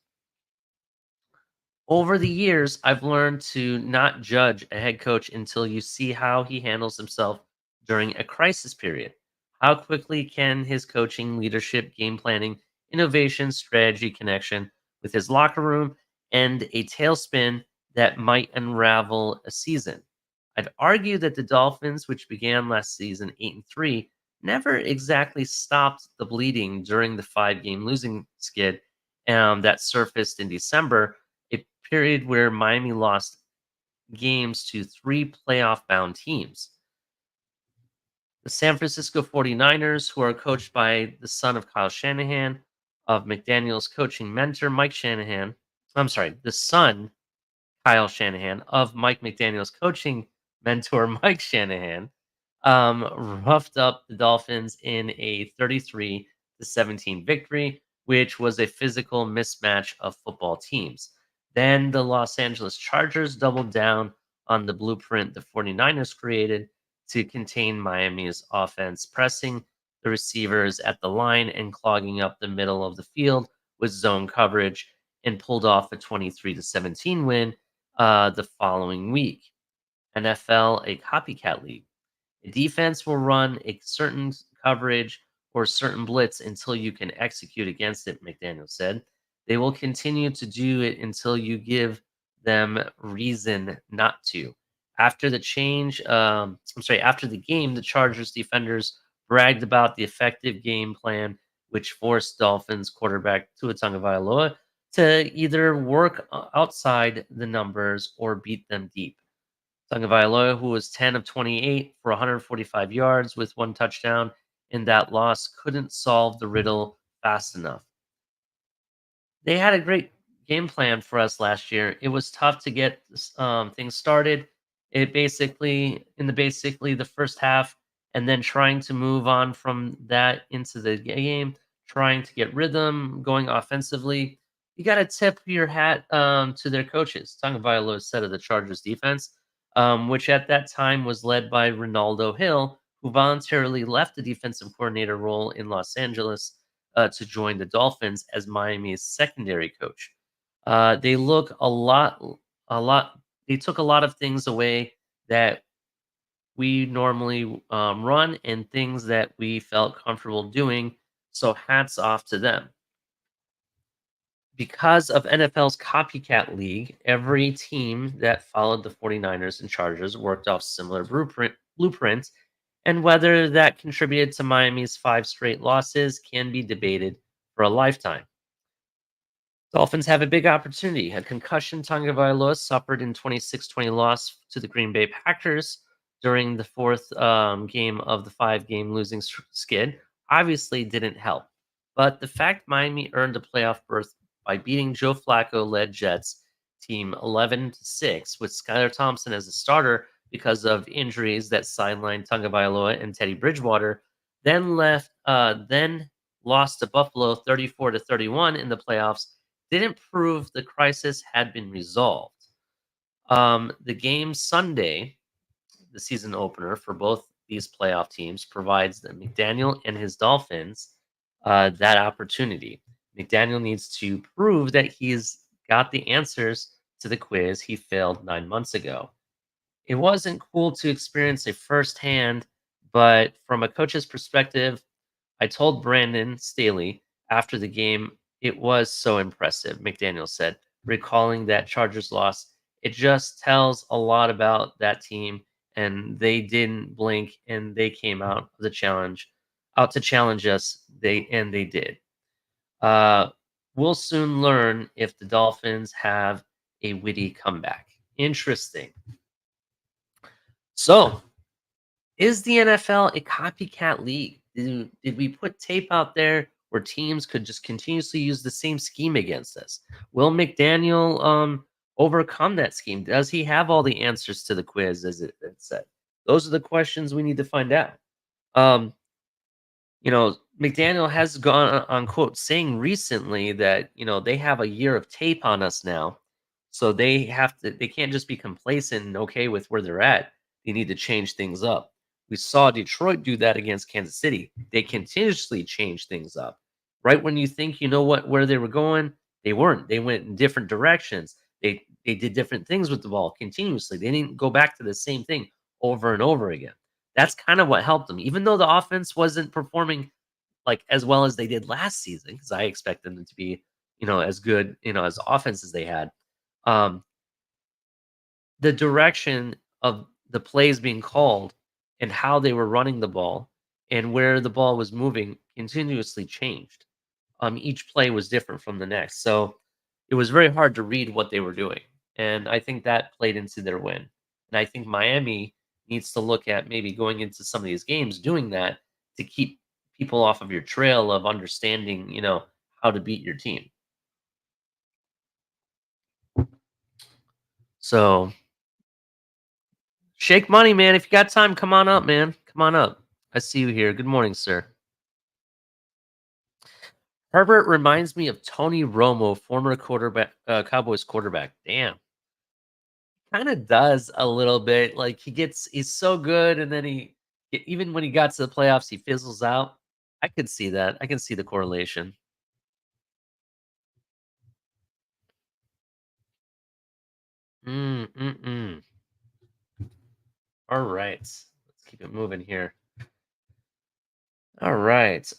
Over the years, I've learned to not judge a head coach until you see how he handles himself during a crisis period. How quickly can his coaching, leadership, game planning, innovation, strategy connection with his locker room and a tailspin that might unravel a season? I'd argue that the Dolphins, which began last season 8-3, never exactly stopped the bleeding during the 5-game losing skid that surfaced in December, a period where Miami lost games to 3 playoff bound teams. The San Francisco 49ers, who are coached by the son of Kyle Shanahan, of McDaniel's coaching mentor, Mike Shanahan. I'm sorry, the son, Kyle Shanahan, of Mike McDaniel's coaching mentor, Mike Shanahan, roughed up the Dolphins in a 33-17 victory, which was a physical mismatch of football teams. Then the Los Angeles Chargers doubled down on the blueprint the 49ers created to contain Miami's offense, pressing the receivers at the line and clogging up the middle of the field with zone coverage, and pulled off a 23-17 win the following week. NFL, a copycat league. A defense will run a certain coverage or certain blitz until you can execute against it, McDaniel said. They will continue to do it until you give them reason not to. After the after the game, the Chargers defenders bragged about the effective game plan, which forced Dolphins quarterback Tua Tagovailoa to either work outside the numbers or beat them deep. Tagovailoa, who was 10 of 28 for 145 yards with 1 touchdown in that loss, couldn't solve the riddle fast enough. They had a great game plan for us last year. It was tough to get things started. It basically the first half, and then trying to move on from that into the game, trying to get rhythm going offensively. You got to tip your hat to their coaches. Tagovailoa said of the Chargers defense, which at that time was led by Ronaldo Hill, who voluntarily left the defensive coordinator role in Los Angeles to join the Dolphins as Miami's secondary coach. They look a lot. They took a lot of things away that we normally run and things that we felt comfortable doing. So hats off to them. because of NFL's copycat league, every team that followed the 49ers and Chargers worked off similar blueprints, and whether that contributed to Miami's 5 straight losses can be debated for a lifetime. Dolphins have a big opportunity. A concussion Tagovailoa suffered in 26-20 loss to the Green Bay Packers during the fourth game of the 5-game losing skid obviously didn't help. But the fact Miami earned a playoff berth by beating Joe Flacco-led Jets team 11-6 with Skylar Thompson as a starter because of injuries that sidelined Tagovailoa and Teddy Bridgewater, then lost to Buffalo 34-31 in the playoffs, didn't prove the crisis had been resolved. The game Sunday, the season opener for both these playoff teams, provides that McDaniel and his Dolphins that opportunity. McDaniel needs to prove that he's got the answers to the quiz he failed 9 months ago. It wasn't cool to experience a firsthand, but from a coach's perspective, I told Brandon Staley after the game it was so impressive, McDaniel said, recalling that Chargers loss. It just tells a lot about that team, and they didn't blink, and they came out to challenge us. They did. We'll soon learn if the Dolphins have a witty comeback. Interesting. So, is the NFL a copycat league? Did we put tape out there where teams could just continuously use the same scheme against us? Will McDaniel overcome that scheme? Does he have all the answers to the quiz, as it said? Those are the questions we need to find out. McDaniel has gone on quote saying recently that they have a year of tape on us now, so they can't just be complacent and okay with where they're at. They need to change things up. We saw Detroit do that against Kansas City. They continuously change things up. Right when you think you know where they were going, they weren't. They went in different directions. They did different things with the ball continuously. They didn't go back to the same thing over and over again. That's kind of what helped them. Even though the offense wasn't performing like as well as they did last season, because I expected them to be, as good, as offense as they had. The direction of the plays being called and how they were running the ball and where the ball was moving continuously changed. Each play was different from the next. So it was very hard to read what they were doing. And I think that played into their win. And I think Miami needs to look at maybe going into some of these games doing that to keep people off of your trail of understanding, how to beat your team. So Shake Money, man. If you got time, come on up, man. Come on up. I see you here. Good morning, sir. Herbert reminds me of Tony Romo, former Cowboys quarterback. Damn. Kind of does a little bit. Like he's so good, and then even when he got to the playoffs, he fizzles out. I could see that. I can see the correlation. All right. Let's keep it moving here. All right.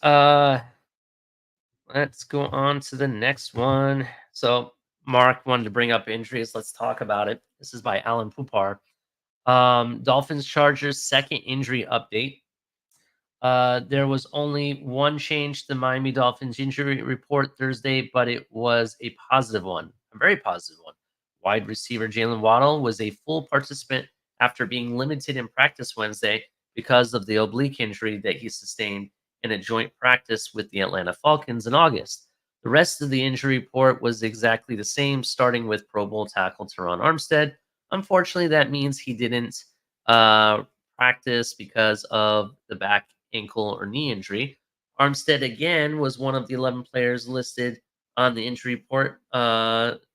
Let's go on to the next one. So Mark wanted to bring up injuries. Let's talk about it. This is by Alan Pupar. Dolphins Chargers second injury update. There was only one change to the Miami Dolphins injury report Thursday, but it was a positive one, a very positive one. Wide receiver Jalen Waddle was a full participant after being limited in practice Wednesday because of the oblique injury that he sustained in a joint practice with the Atlanta Falcons in August. The rest of the injury report was exactly the same, starting with Pro Bowl tackle Teron Armstead. Unfortunately, that means he didn't practice because of the back, ankle, or knee injury. Armstead, again, was one of the 11 players listed on the injury report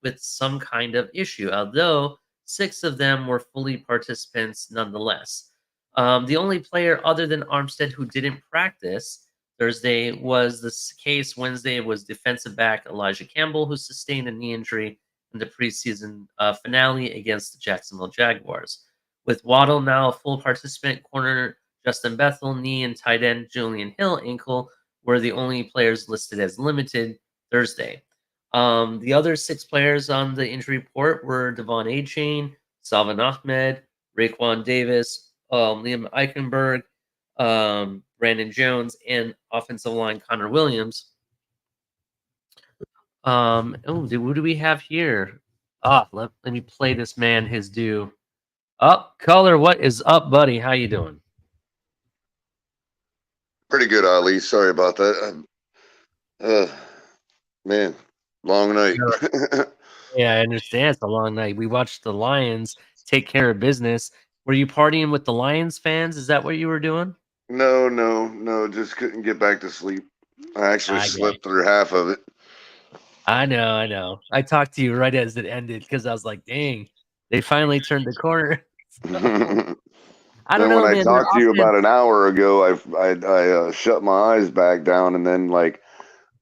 with some kind of issue, although 6 of them were fully participants nonetheless. The only player other than Armstead who didn't practice Thursday was the case Wednesday was defensive back Elijah Campbell, who sustained a knee injury in the preseason finale against the Jacksonville Jaguars. With Waddle now a full participant, corner Justin Bethel knee and tight end Julian Hill ankle were the only players listed as limited Thursday. The other 6 players on the injury report were Devon A-Chain, Salvin Ahmed, Raekwon Davis, Liam Eichenberg, Brandon Jones, and offensive line Connor Williams. What do we have here? Let me play this man his due. Color, what is up, buddy? How you doing? Pretty good, Ali. Sorry about that. Man, long night. Yeah, I understand. It's a long night. We watched the Lions take care of business. Were you partying with the Lions fans? Is that what you were doing? No. Just couldn't get back to sleep. I actually I get slept through half of it. I know. I talked to you right as it ended because I was like, dang, they finally turned the corner. I don't Then know, when I man. talked to you about an hour ago, I shut my eyes back down, and then like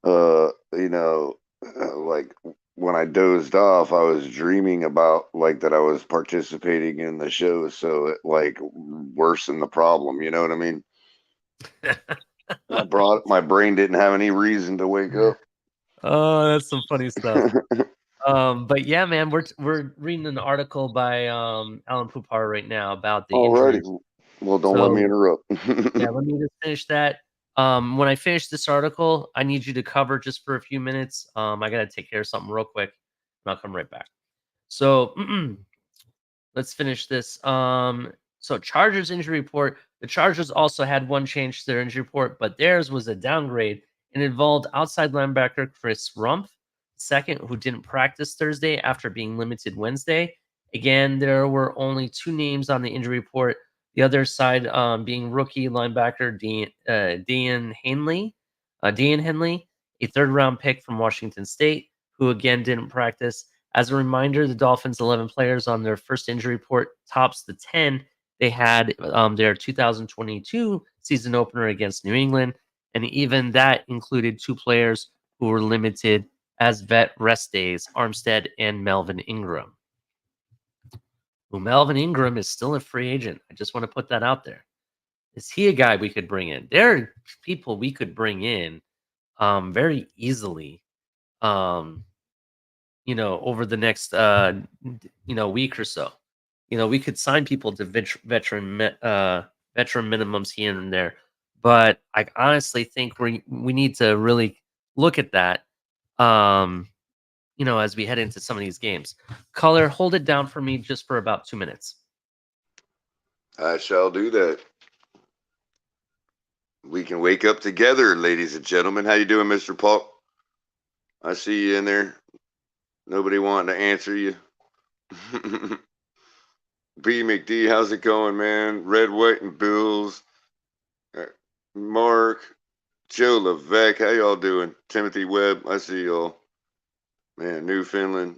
like when I dozed off, I was dreaming about like that I was participating in the show, so it like worsened the problem. You know what I mean? My brain didn't have any reason to wake up. Oh, that's some funny stuff. But yeah, man, we're reading an article by Alan Pupar right now about the injury. Alrighty. Well, don't let me interrupt. Yeah, let me just finish that. When I finish this article, I need you to cover just for a few minutes. I gotta take care of something real quick, and I'll come right back. So let's finish this. So Chargers injury report. The Chargers also had one change to their injury report, but theirs was a downgrade and involved outside linebacker Chris Rumpf, second, who didn't practice Thursday after being limited Wednesday. Again, there were only 2 names on the injury report. The other side being rookie linebacker Dean Henley, a 3rd-round pick from Washington State, who again didn't practice. As a reminder, the Dolphins' 11 players on their first injury report tops the 10 they had their 2022 season opener against New England, and even that included 2 players who were limited as vet rest days, Armstead and Melvin Ingram. Well, Melvin Ingram is still a free agent. I just want to put that out there. Is he a guy we could bring in? There are people we could bring in very easily, over the next, week or so. We could sign people to veteran minimums here and there. But I honestly think we need to really look at that, as we head into some of these games. Color, hold it down for me just for about 2 minutes. I shall do that. We can wake up together, ladies and gentlemen. How you doing, Mr. Paul? I see you in there. Nobody wanting to answer you. B. McD, how's it going, man? Red, White, and Bills. Mark, Joe Levesque, how y'all doing? Timothy Webb, I see y'all. Man, Newfoundland.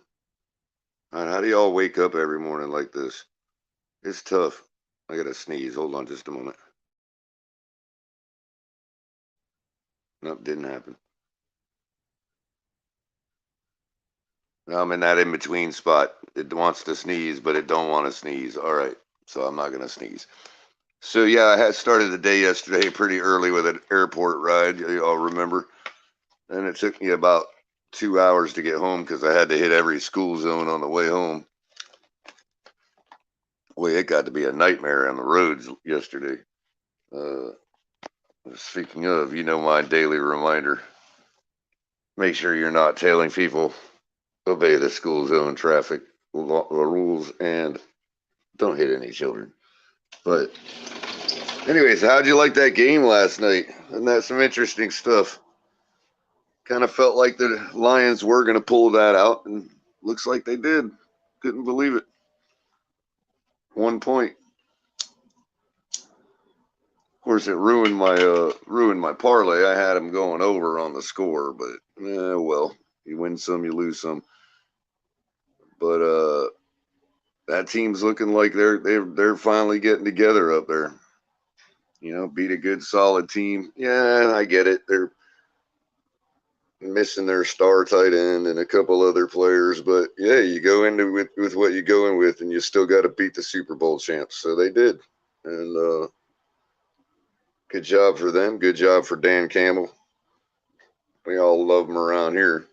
How do y'all wake up every morning like this? It's tough. I gotta sneeze. Hold on just a moment. Nope, didn't happen. I'm in that in-between spot. It wants to sneeze, but it don't want to sneeze. All right, so I'm not going to sneeze. So, yeah, I had started the day yesterday pretty early with an airport ride, y'all remember. And it took me about 2 hours to get home because I had to hit every school zone on the way home. Boy, it got to be a nightmare on the roads yesterday. Speaking of, my daily reminder. Make sure you're not tailing people. Obey the school zone traffic rules and don't hit any children. But anyways, how'd you like that game last night? Isn't that some interesting stuff? Kind of felt like the Lions were going to pull that out, and looks like they did. Couldn't believe it. 1 point. Of course, it ruined my parlay. I had them going over on the score, but well, you win some, you lose some. But that team's looking like they're finally getting together up there. Beat a good solid team. Yeah, I get it. They're missing their star tight end and a couple other players, but yeah, you go into with what you go in with, and you still got to beat the Super Bowl champs. So they did, and good job for them. Good job for Dan Campbell. We all love him around here.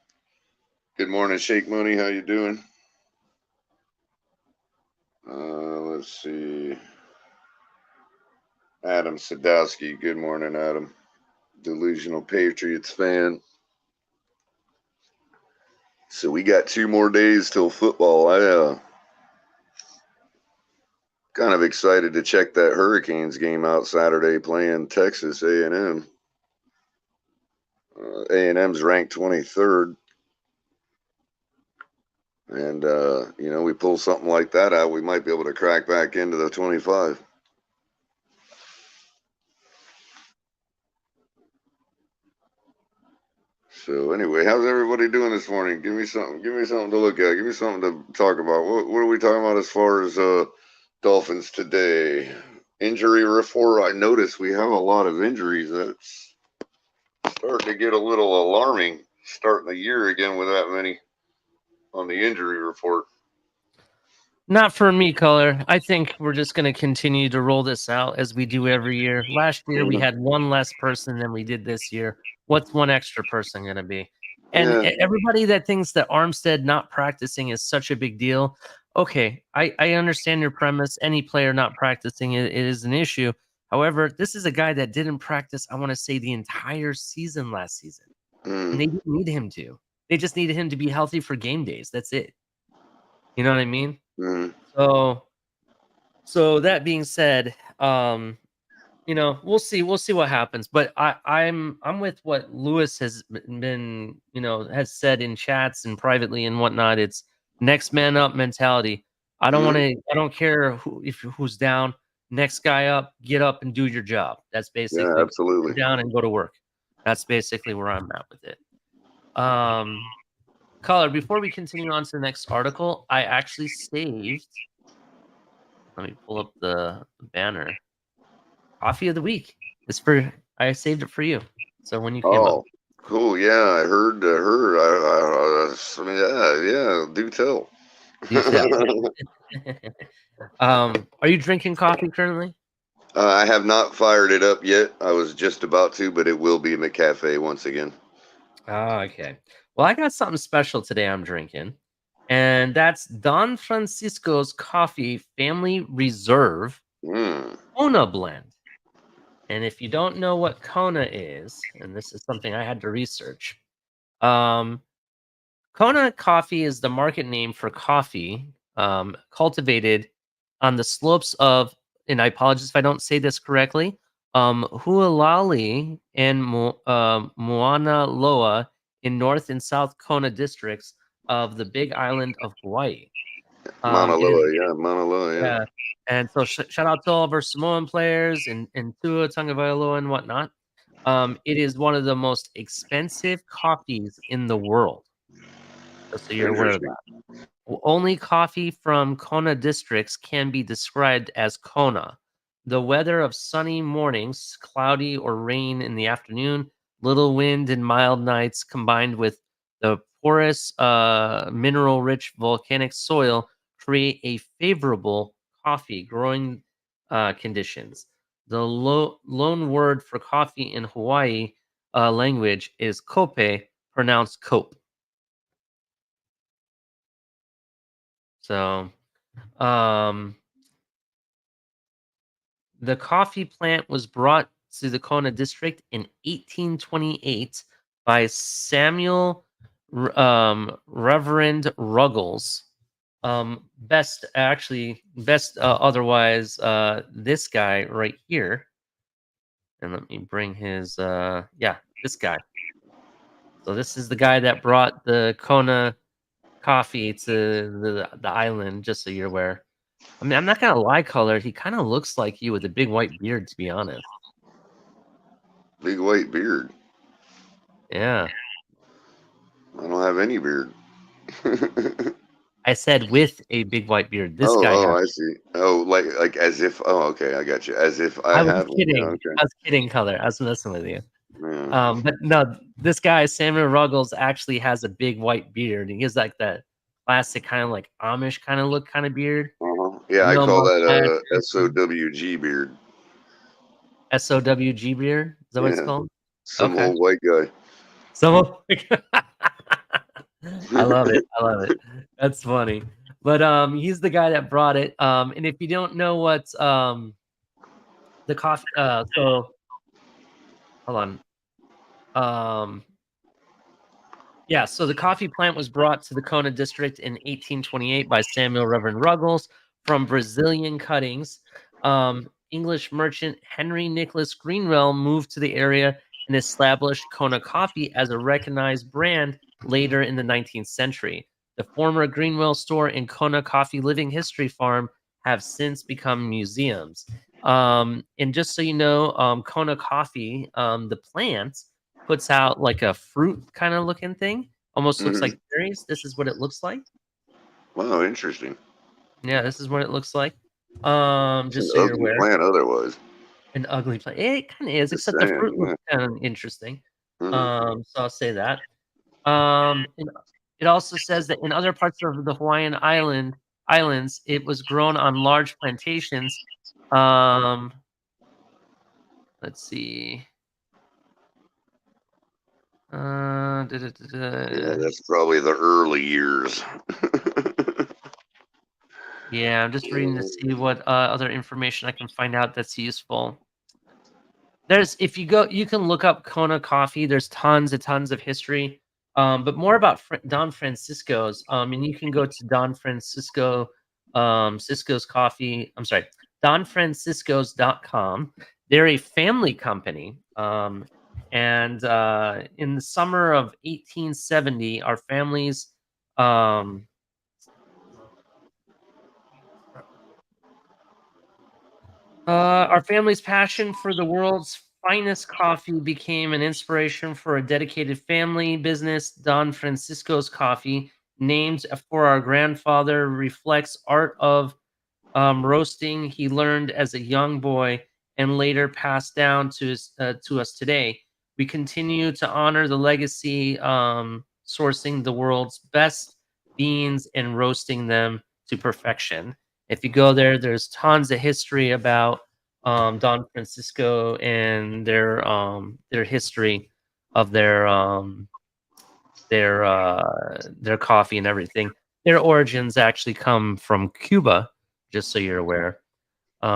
Good morning, Shake Money. How you doing? Let's see. Adam Sadowski. Good morning, Adam. Delusional Patriots fan. So we got 2 more days till football. I kind of excited to check that Hurricanes game out Saturday playing Texas A&M. A&M's ranked 23rd. And, we pull something like that out, we might be able to crack back into the 25. So anyway, how's everybody doing this morning? Give me something to look at. Give me something to talk about. What are we talking about as far as Dolphins today? Injury report. I noticed we have a lot of injuries. That's starting to get a little alarming starting the year again with that many on the injury report. Not for me, Color. I think we're just going to continue to roll this out as we do every year. Last year, we had one less person than we did this year. What's one extra person going to be? And everybody that thinks that Armstead not practicing is such a big deal. Okay, I understand your premise. Any player not practicing it is an issue. However, this is a guy that didn't practice, I want to say, the entire season last season. And they didn't need him to. They just needed him to be healthy for game days. That's it. You know what I mean? So that being said, we'll see what happens. But I'm with what Lewis has been, has said in chats and privately and whatnot. It's next man up mentality. I don't care who's down. Next guy up, get up and do your job. That's basically absolutely. Down and go to work. That's basically where I'm at with it. Caller, before we continue on to the next article, I actually saved. Let me pull up the banner. Coffee of the week. I saved it for you. So when you came up. Cool. Yeah, I heard. Do tell. Do tell. Are you drinking coffee currently? I have not fired it up yet. I was just about to, but it will be McCafe once again. Oh, okay. Well, I got something special today I'm drinking, and that's Don Francisco's Coffee Family Reserve Kona blend. And if you don't know what Kona is, and this is something I had to research, Kona coffee is the market name for coffee cultivated on the slopes of, and I apologize if I don't say this correctly, Hualali and Mauna Loa in North and South Kona districts of the Big Island of Hawaii. Mauna Loa, yeah. And so shout out to all of our Samoan players and Tua Tagovailoa and whatnot. It is one of the most expensive coffees in the world. So you're aware of that. Only coffee from Kona districts can be described as Kona. The weather of sunny mornings, cloudy or rain in the afternoon, little wind and mild nights combined with the porous, mineral-rich volcanic soil create a favorable coffee growing conditions. The loan word for coffee in Hawaii language is kope, pronounced cope. So, the coffee plant was brought to the Kona district in 1828 by Samuel Reverend Ruggles. Best otherwise this guy right here. And let me bring his this guy. So this is the guy that brought the Kona coffee to the island, just so you're aware. I mean, I'm not gonna lie, Color. He kind of looks like you with a big white beard, to be honest. Big white beard? Yeah. I don't have any beard. I said with a big white beard. This guy. Oh, I see. Oh, like as if. Oh, okay, I got you. As if I was have. Kidding. Okay. I was kidding, Color. I was messing with you. Yeah. But no, this guy Samuel Ruggles actually has a big white beard. He has like that classic kind of like Amish kind of look, kind of beard. Yeah, I call that SOWG beard. SOWG beard? Is that what it's called? Some old white guy. Some I love it. I love it. That's funny. But he's the guy that brought it. And if you don't know what the coffee so hold on. Yeah, so the coffee plant was brought to the Kona district in 1828 by Samuel Reverend Ruggles from Brazilian cuttings. English merchant Henry Nicholas Greenwell moved to the area and established Kona coffee as a recognized brand later in the 19th century. The former Greenwell store and Kona Coffee Living History Farm have since become museums. And just so you know, Kona Coffee, the plant, puts out like a fruit kind of looking thing. Almost looks like berries. This is what it looks like. Wow, interesting. Yeah, this is what it looks like. It's Just an so you're ugly aware. plant otherwise. An ugly plant. It kind of is, Just except the saying, fruit yeah. looks kind of interesting. Mhm. So I'll say that. And it also says that in other parts of the Hawaiian islands, it was grown on large plantations. Let's see. Yeah, that's probably the early years. Yeah, I'm just reading to see what other information I can find out that's useful. If you go, you can look up Kona coffee. There's tons of history, but more about Don Francisco's. And you can go to Don Francisco, Cisco's coffee. I'm sorry, donfranciscos.com. They're a family company. And in the summer of 1870, our families. Our family's passion for the world's finest coffee became an inspiration for a dedicated family business, Don Francisco's Coffee, named for our grandfather, reflects art of roasting he learned as a young boy and later passed down to us today. We continue to honor the legacy, sourcing the world's best beans and roasting them to perfection. If you go there, there's tons of history about Don Francisco and their history of their coffee and everything. Their origins actually come from Cuba, just so you're aware.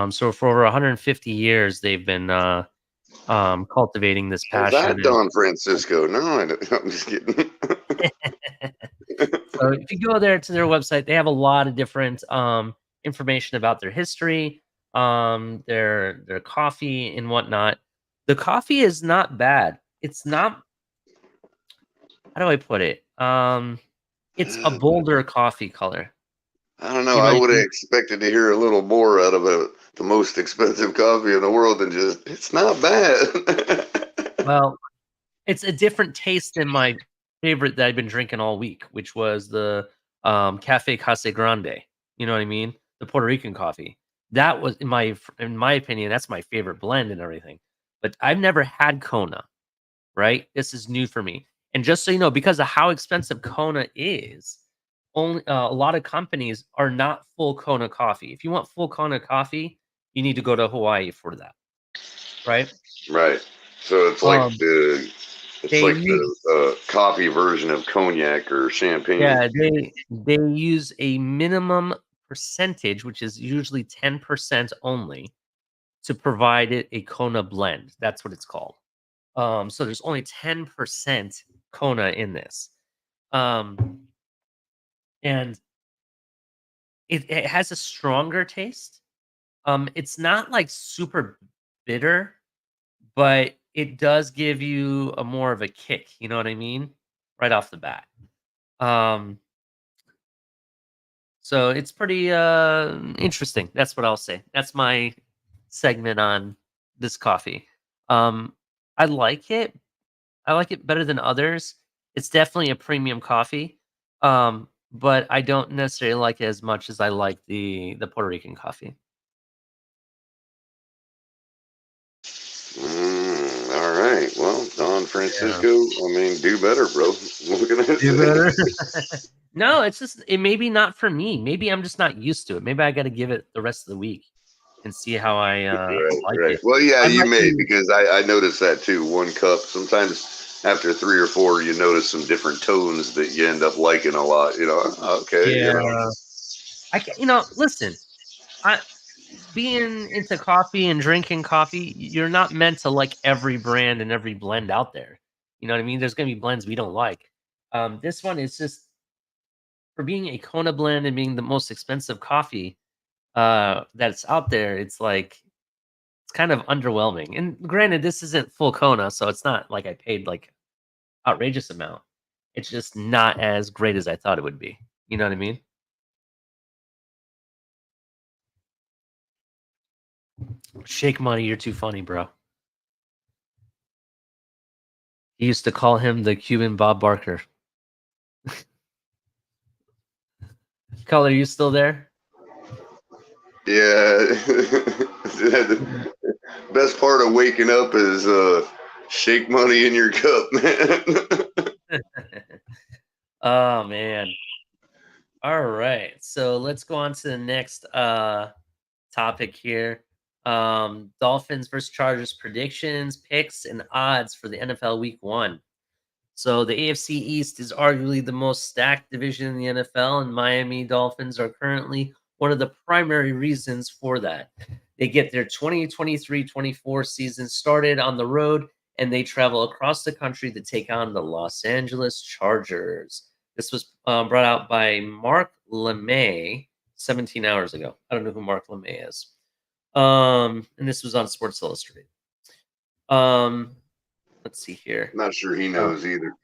So for over 150 years, they've been cultivating this Was passion. that Don Francisco? No, I'm just kidding. So if you go there to their website, they have a lot of different information about their history, their coffee and whatnot. The coffee is not bad. It's not. How do I put it? It's a bolder coffee color. I don't know. You know I what I would have mean? expected to hear a little more out of the most expensive coffee in the world than just, it's not bad. Well, it's a different taste than my favorite that I've been drinking all week, which was the Cafe Casa Grande. You know what I mean? The Puerto Rican coffee. That was in my opinion, that's my favorite blend and everything. But I've never had Kona, right? This is new for me. And just so you know, because of how expensive Kona is, only a lot of companies are not full Kona coffee. If you want full Kona coffee, you need to go to Hawaii for that, right? Right. So it's like Um, the they use coffee version of cognac or champagne. Yeah, they use a minimum percentage, which is usually 10% only, to provide it a Kona blend. That's what it's called. So there's only 10% Kona in this. And it has a stronger taste. It's not like super bitter, but it does give you a more of a kick, you know what I mean? Right off the bat. So it's pretty interesting. That's what I'll say. That's my segment on this coffee. I like it. I like it better than others. It's definitely a premium coffee. But I don't necessarily like it as much as I like the Puerto Rican coffee. All right. Well, Don Francisco, I mean, do better, bro. What can I say? No, it's just it maybe not for me. Maybe I'm just not used to it. Maybe I got to give it the rest of the week and see how I like Right. it. Well, yeah, I you might may, be- because I noticed that too. 1 cup. Sometimes after 3 or 4, you notice some different tones that you end up liking a lot. Okay, Listen, being into coffee and drinking coffee, you're not meant to like every brand and every blend out there. You know what I mean? There's gonna be blends we don't like. This one is just for being a Kona blend and being the most expensive coffee that's out there. It's like it's kind of underwhelming. And granted, this isn't full Kona, so it's not like I paid like outrageous amount. It's just not as great as I thought it would be. You know what I mean? Shake Money, you're too funny, bro. He used to call him the Cuban Bob Barker. Color, you still there? Yeah. The best part of waking up is shake money in your cup, man. Oh man. All right. So let's go on to the next topic here. Dolphins versus Chargers predictions, picks, and odds for the NFL Week 1. So the AFC East is arguably the most stacked division in the NFL, and Miami Dolphins are currently one of the primary reasons for that. They get their 2023-24 season started on the road, and they travel across the country to take on the Los Angeles Chargers. This was brought out by Mark LeMay 17 hours ago. I don't know who Mark LeMay is. And this was on Sports Illustrated. Let's see here. Not sure he knows either.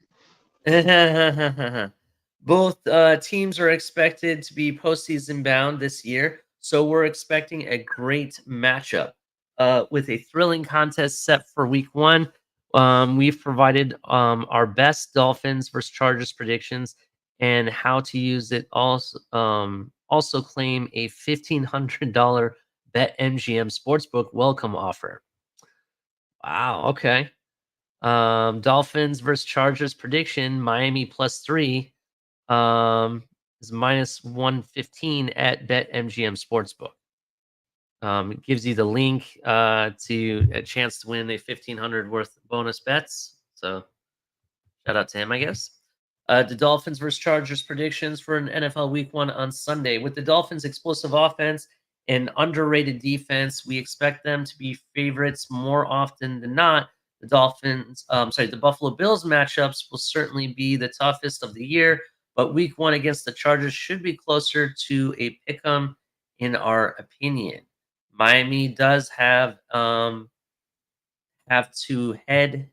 Both teams are expected to be postseason bound this year, so we're expecting a great matchup with a thrilling contest set for Week 1. We've provided our best Dolphins versus Chargers predictions and how to use it. Also claim a $1,500 BetMGM Sportsbook welcome offer. Wow. Okay. Dolphins versus Chargers prediction: Miami +3 is minus 115 at BetMGM Sportsbook. It gives you the link to a chance to win a 1,500 worth bonus bets. So shout out to him, I guess. The Dolphins versus Chargers predictions for an NFL Week 1 on Sunday. With the Dolphins' explosive offense and underrated defense, we expect them to be favorites more often than not. The the Buffalo Bills matchups will certainly be the toughest of the year, but Week 1 against the Chargers should be closer to a pick'em, in our opinion. Miami does have to head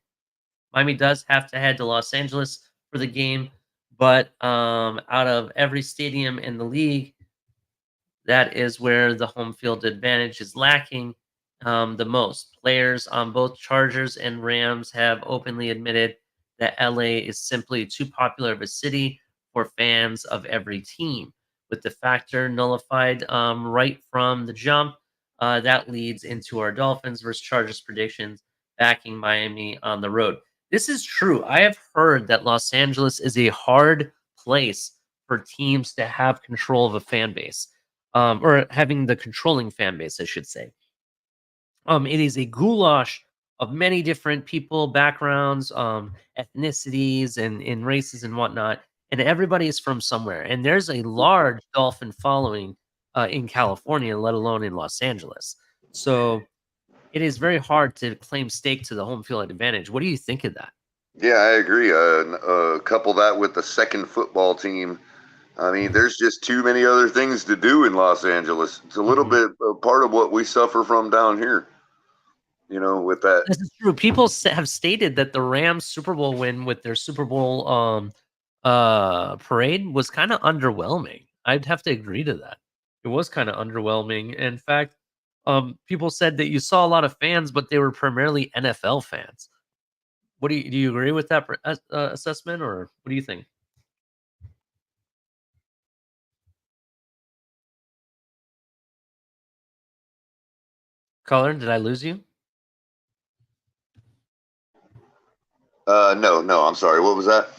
to Los Angeles for the game, but out of every stadium in the league, that is where the home field advantage is lacking the most. Players on both Chargers and Rams have openly admitted that LA is simply too popular of a city for fans of every team. With the factor nullified right from the jump, that leads into our Dolphins versus Chargers predictions, backing Miami on the road. This is true. I have heard that Los Angeles is a hard place for teams to have control of a fan base, or having the controlling fan base, I should say. It is a goulash of many different people, backgrounds, ethnicities, and races and whatnot, and everybody is from somewhere. And there's a large Dolphin following in California, let alone in Los Angeles. So it is very hard to claim stake to the home field advantage. What do you think of that? Yeah, I agree. Couple that with the second football team. I mean, there's just too many other things to do in Los Angeles. It's a little bit part of what we suffer from down here. With that. This is true. People have stated that the Rams Super Bowl win with their Super Bowl parade was kind of underwhelming. I'd have to agree to that. It was kind of underwhelming. In fact, people said that you saw a lot of fans, but they were primarily NFL fans. Do you agree with that assessment, or what do you think? Colin, did I lose you? No, I'm sorry. What was that?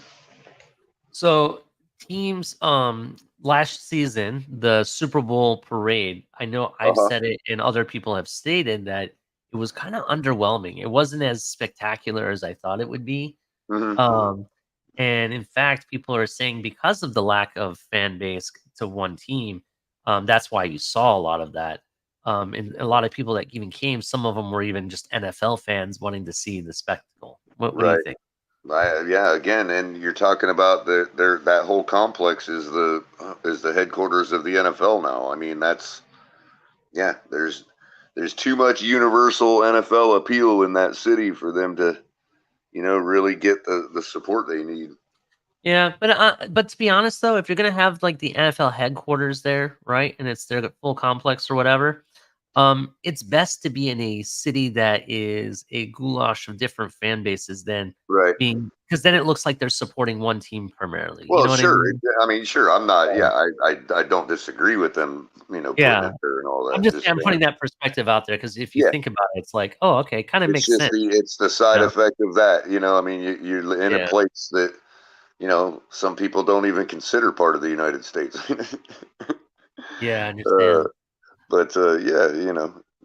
So teams last season, the Super Bowl parade, I know I've said it and other people have stated that it was kind of underwhelming. It wasn't as spectacular as I thought it would be. And in fact, people are saying because of the lack of fan base to one team, that's why you saw a lot of that. And a lot of people that even came, some of them were even just NFL fans wanting to see the spectacle. What do you Right. think? Yeah, again, and you're talking about that whole complex is the headquarters of the NFL now. I mean, there's too much universal NFL appeal in that city for them to, really get the support they need. Yeah, but to be honest though, if you're gonna have like the NFL headquarters there, right, and it's their full complex or whatever, it's best to be in a city that is a goulash of different fan bases than Right. being because then it looks like they're supporting one team primarily. You Well, know what I sure. mean? Sure. I'm not. Yeah. Yeah, I don't disagree with them. Putting Yeah. it there and all that. I'm putting that perspective out there because if you Yeah. think about it, it's like, oh, okay, kind of It's makes just sense. it's the side Yeah. effect of that. I mean, you're in a Yeah. place that some people don't even consider part of the United States. Yeah, I uh, understand. but yeah,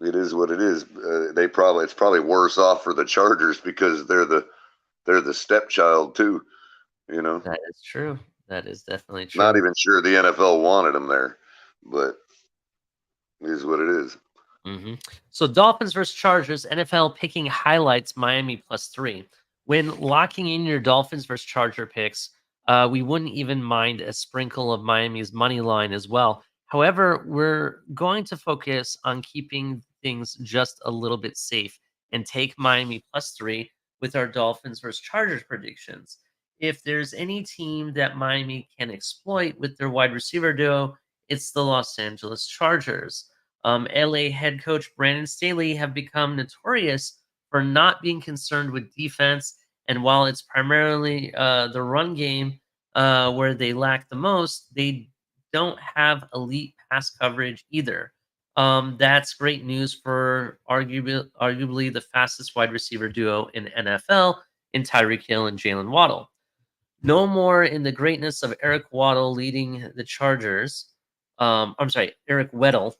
it is what it is. It's probably worse off for the Chargers because they're the stepchild too. That is true. That is definitely Not true. even sure the NFL wanted them there, but it is what it is. hmm So Dolphins versus Chargers, NFL picking highlights Miami +3. When locking in your Dolphins versus Charger picks, we wouldn't even mind a sprinkle of Miami's money line as well. However, we're going to focus on keeping things just a little bit safe and take Miami +3 with our Dolphins versus Chargers predictions. If there's any team that Miami can exploit with their wide receiver duo, it's the Los Angeles Chargers. LA head coach Brandon Staley have become notorious for not being concerned with defense. And while it's primarily the run game where they lack the most, they don't have elite pass coverage either. That's great news for arguably the fastest wide receiver duo in NFL in Tyreek Hill and Jalen Waddle. No more in the greatness of Eric Waddle leading the Chargers. I'm sorry, Eric Weddle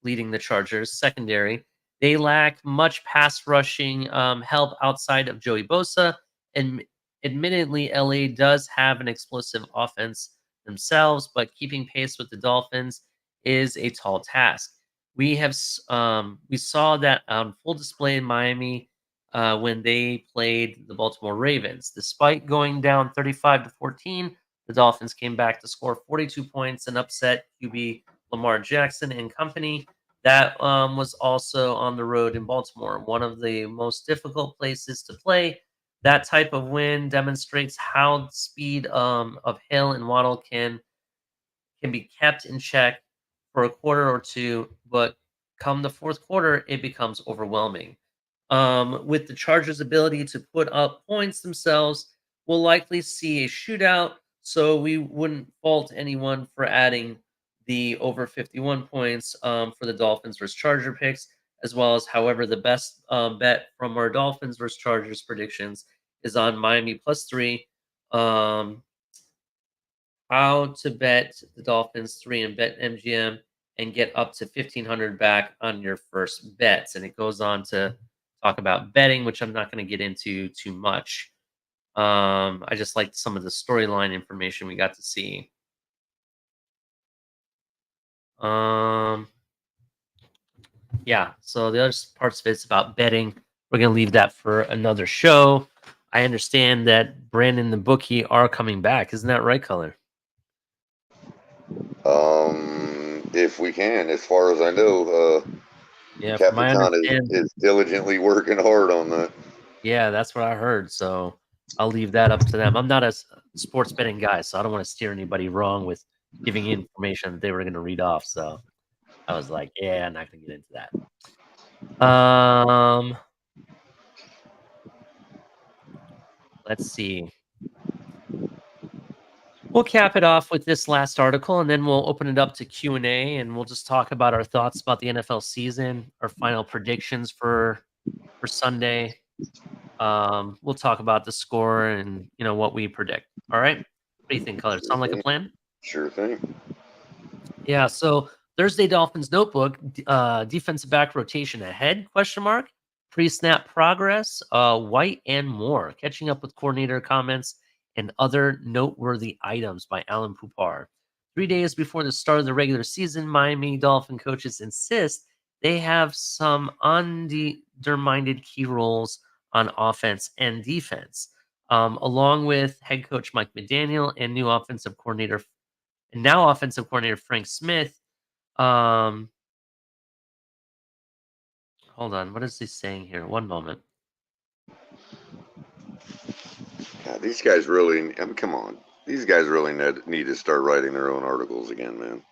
leading the Chargers secondary. They lack much pass rushing help outside of Joey Bosa, and admittedly, LA does have an explosive offense themselves, but keeping pace with the Dolphins is a tall task. We saw that on full display in Miami when they played the Baltimore Ravens. Despite going down 35-14, the Dolphins came back to score 42 points and upset QB Lamar Jackson and company. That was also on the road in Baltimore, one of the most difficult places to play. That type of win demonstrates how speed of Hill and Waddle can be kept in check for a quarter or two, but come the fourth quarter, it becomes overwhelming. With the Chargers' ability to put up points themselves, we'll likely see a shootout, so we wouldn't fault anyone for adding the over 51 points for the Dolphins versus Charger picks, as well as however the best bet from our Dolphins versus Chargers predictions is on Miami +3. How to bet the Dolphins 3 and bet MGM and get up to 1,500 back on your first bets. And it goes on to talk about betting, which I'm not going to get into too much. I just liked some of the storyline information we got to see. Yeah, so the other parts of it's about betting. We're going to leave that for another show. I understand that Brandon and the bookie are coming back. Isn't that right, Color? If we can, as far as I know, Yeah, from my Capitan understanding. is diligently working hard on that. Yeah, that's what I heard. So I'll leave that up to them. I'm not a sports betting guy, so I don't want to steer anybody wrong with giving information that they were going to read off. So I was like, yeah, I'm not going to get into that. Let's see. We'll cap it off with this last article, and then we'll open it up to Q&A, and we'll just talk about our thoughts about the NFL season, our final predictions for Sunday. We'll talk about the score and what we predict. All right. What do you think, Color? Sound like a plan? Sure thing. Yeah. So Thursday Dolphins notebook, defensive back rotation ahead? ? pre-snap progress, White, and more. Catching up with coordinator comments and other noteworthy items by Alan Pupar. 3 days before the start of the regular season, Miami Dolphin coaches insist they have some undermined key roles on offense and defense, along with head coach Mike McDaniel and now offensive coordinator Frank Smith. Hold on, what is he saying here? One moment. God, these guys really, come on. These guys really need to start writing their own articles again, man.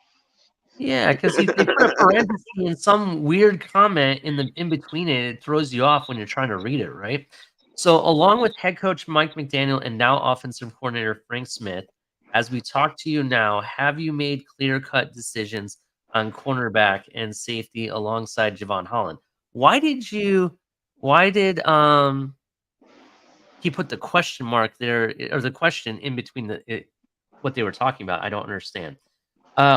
Yeah, because they put a parenthesis in some weird comment in between it. It throws you off when you're trying to read it, right? So, along with head coach Mike McDaniel and now offensive coordinator Frank Smith, as we talk to you now, have you made clear-cut decisions on cornerback and safety alongside Javon Holland? Why did he put the question mark there, or the question in between what they were talking about? I don't understand.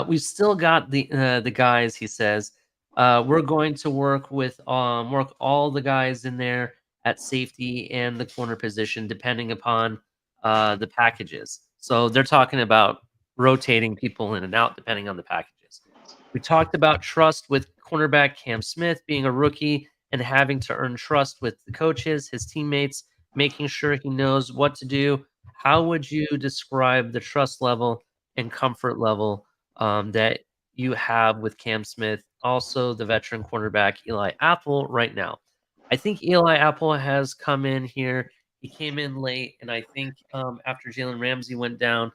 We still got the guys. He says we're going to work all the guys in there at safety and the corner position, depending upon the packages. So they're talking about rotating people in and out depending on the packages. We talked about trust with cornerback Cam Smith being a rookie and having to earn trust with the coaches, his teammates, making sure he knows what to do. How would you describe the trust level and comfort level that you have with Cam Smith, also the veteran cornerback Eli Apple right now? I think Eli Apple has come in here. He came in late, and I think after Jalen Ramsey went down,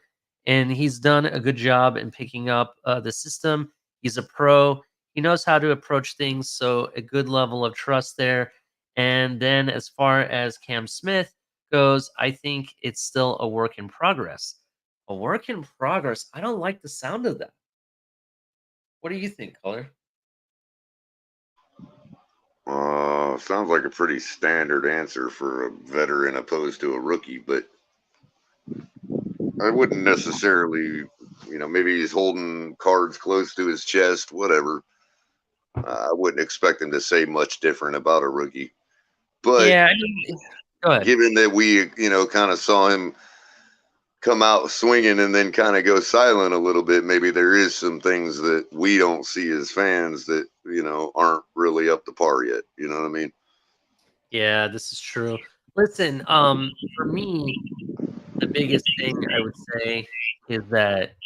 and he's done a good job in picking up the system. He's a pro. He knows how to approach things, so a good level of trust there. And then as far as Cam Smith goes, I think it's still a work in progress. A work in progress. I don't like the sound of that. What do you think, Color? Sounds like a pretty standard answer for a veteran opposed to a rookie, but I wouldn't necessarily, maybe he's holding cards close to his chest, whatever. I wouldn't expect him to say much different about a rookie. But yeah, I mean, go ahead. Given that we, kind of saw him come out swinging and then kind of go silent a little bit, maybe there is some things that we don't see as fans that, aren't really up to par yet. You know what I mean? Yeah, this is true. Listen, for me, the biggest thing I would say is that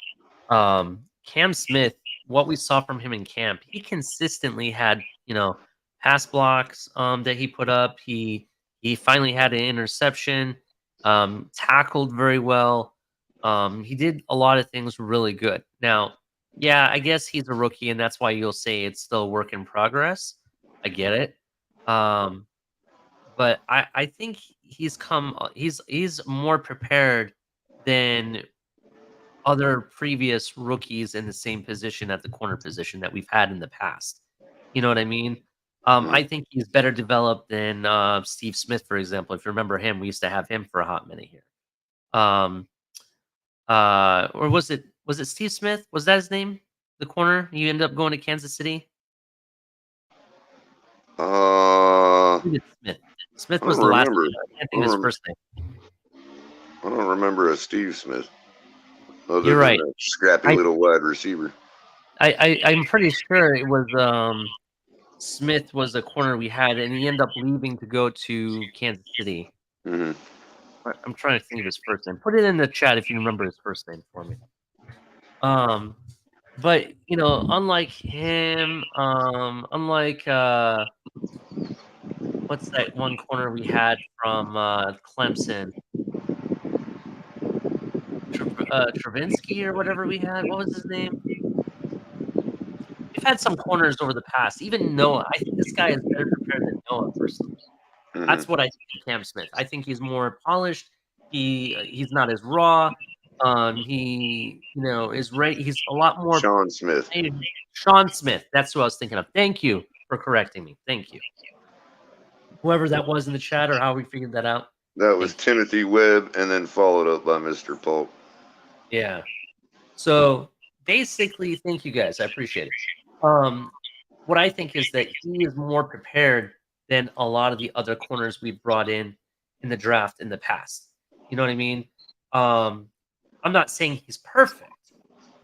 Cam Smith, what we saw from him in camp, he consistently had, pass blocks that he put up. He finally had an interception, tackled very well. He did a lot of things really good. Now, yeah, I guess he's a rookie, and that's why you'll say it's still a work in progress. I get it. But I think he's more prepared than other previous rookies in the same position at the corner position that we've had in the past. You know what I mean? I think he's better developed than Steve Smith, for example. If you remember him, we used to have him for a hot minute here. Or was it Steve Smith? Was that his name? The corner? You ended up going to Kansas City? Smith. Smith was the last name. I can't think of his first name. I don't remember a Steve Smith. You're right. A scrappy little wide receiver. I'm pretty sure it was Smith was a corner we had, and he ended up leaving to go to Kansas City. Mm-hmm. I'm trying to think of his first name. Put it in the chat if you remember his first name for me. But unlike him, what's that one corner we had from Clemson? Travinsky or whatever we had. What was his name? We've had some corners over the past. Even Noah. I think this guy is better prepared than Noah, personally. Mm-hmm. That's what I think of Cam Smith. I think he's more polished. He's not as raw. He is right. He's a lot more. Sean Smith. Sean Smith. That's who I was thinking of. Thank you for correcting me. Thank you. Whoever that was in the chat or how we figured that out. That was Timothy Webb, and then followed up by Mr. Polk. Yeah. So basically, thank you guys. I appreciate it. What I think is that he is more prepared than a lot of the other corners we've brought in the draft in the past. You know what I mean? I'm not saying he's perfect,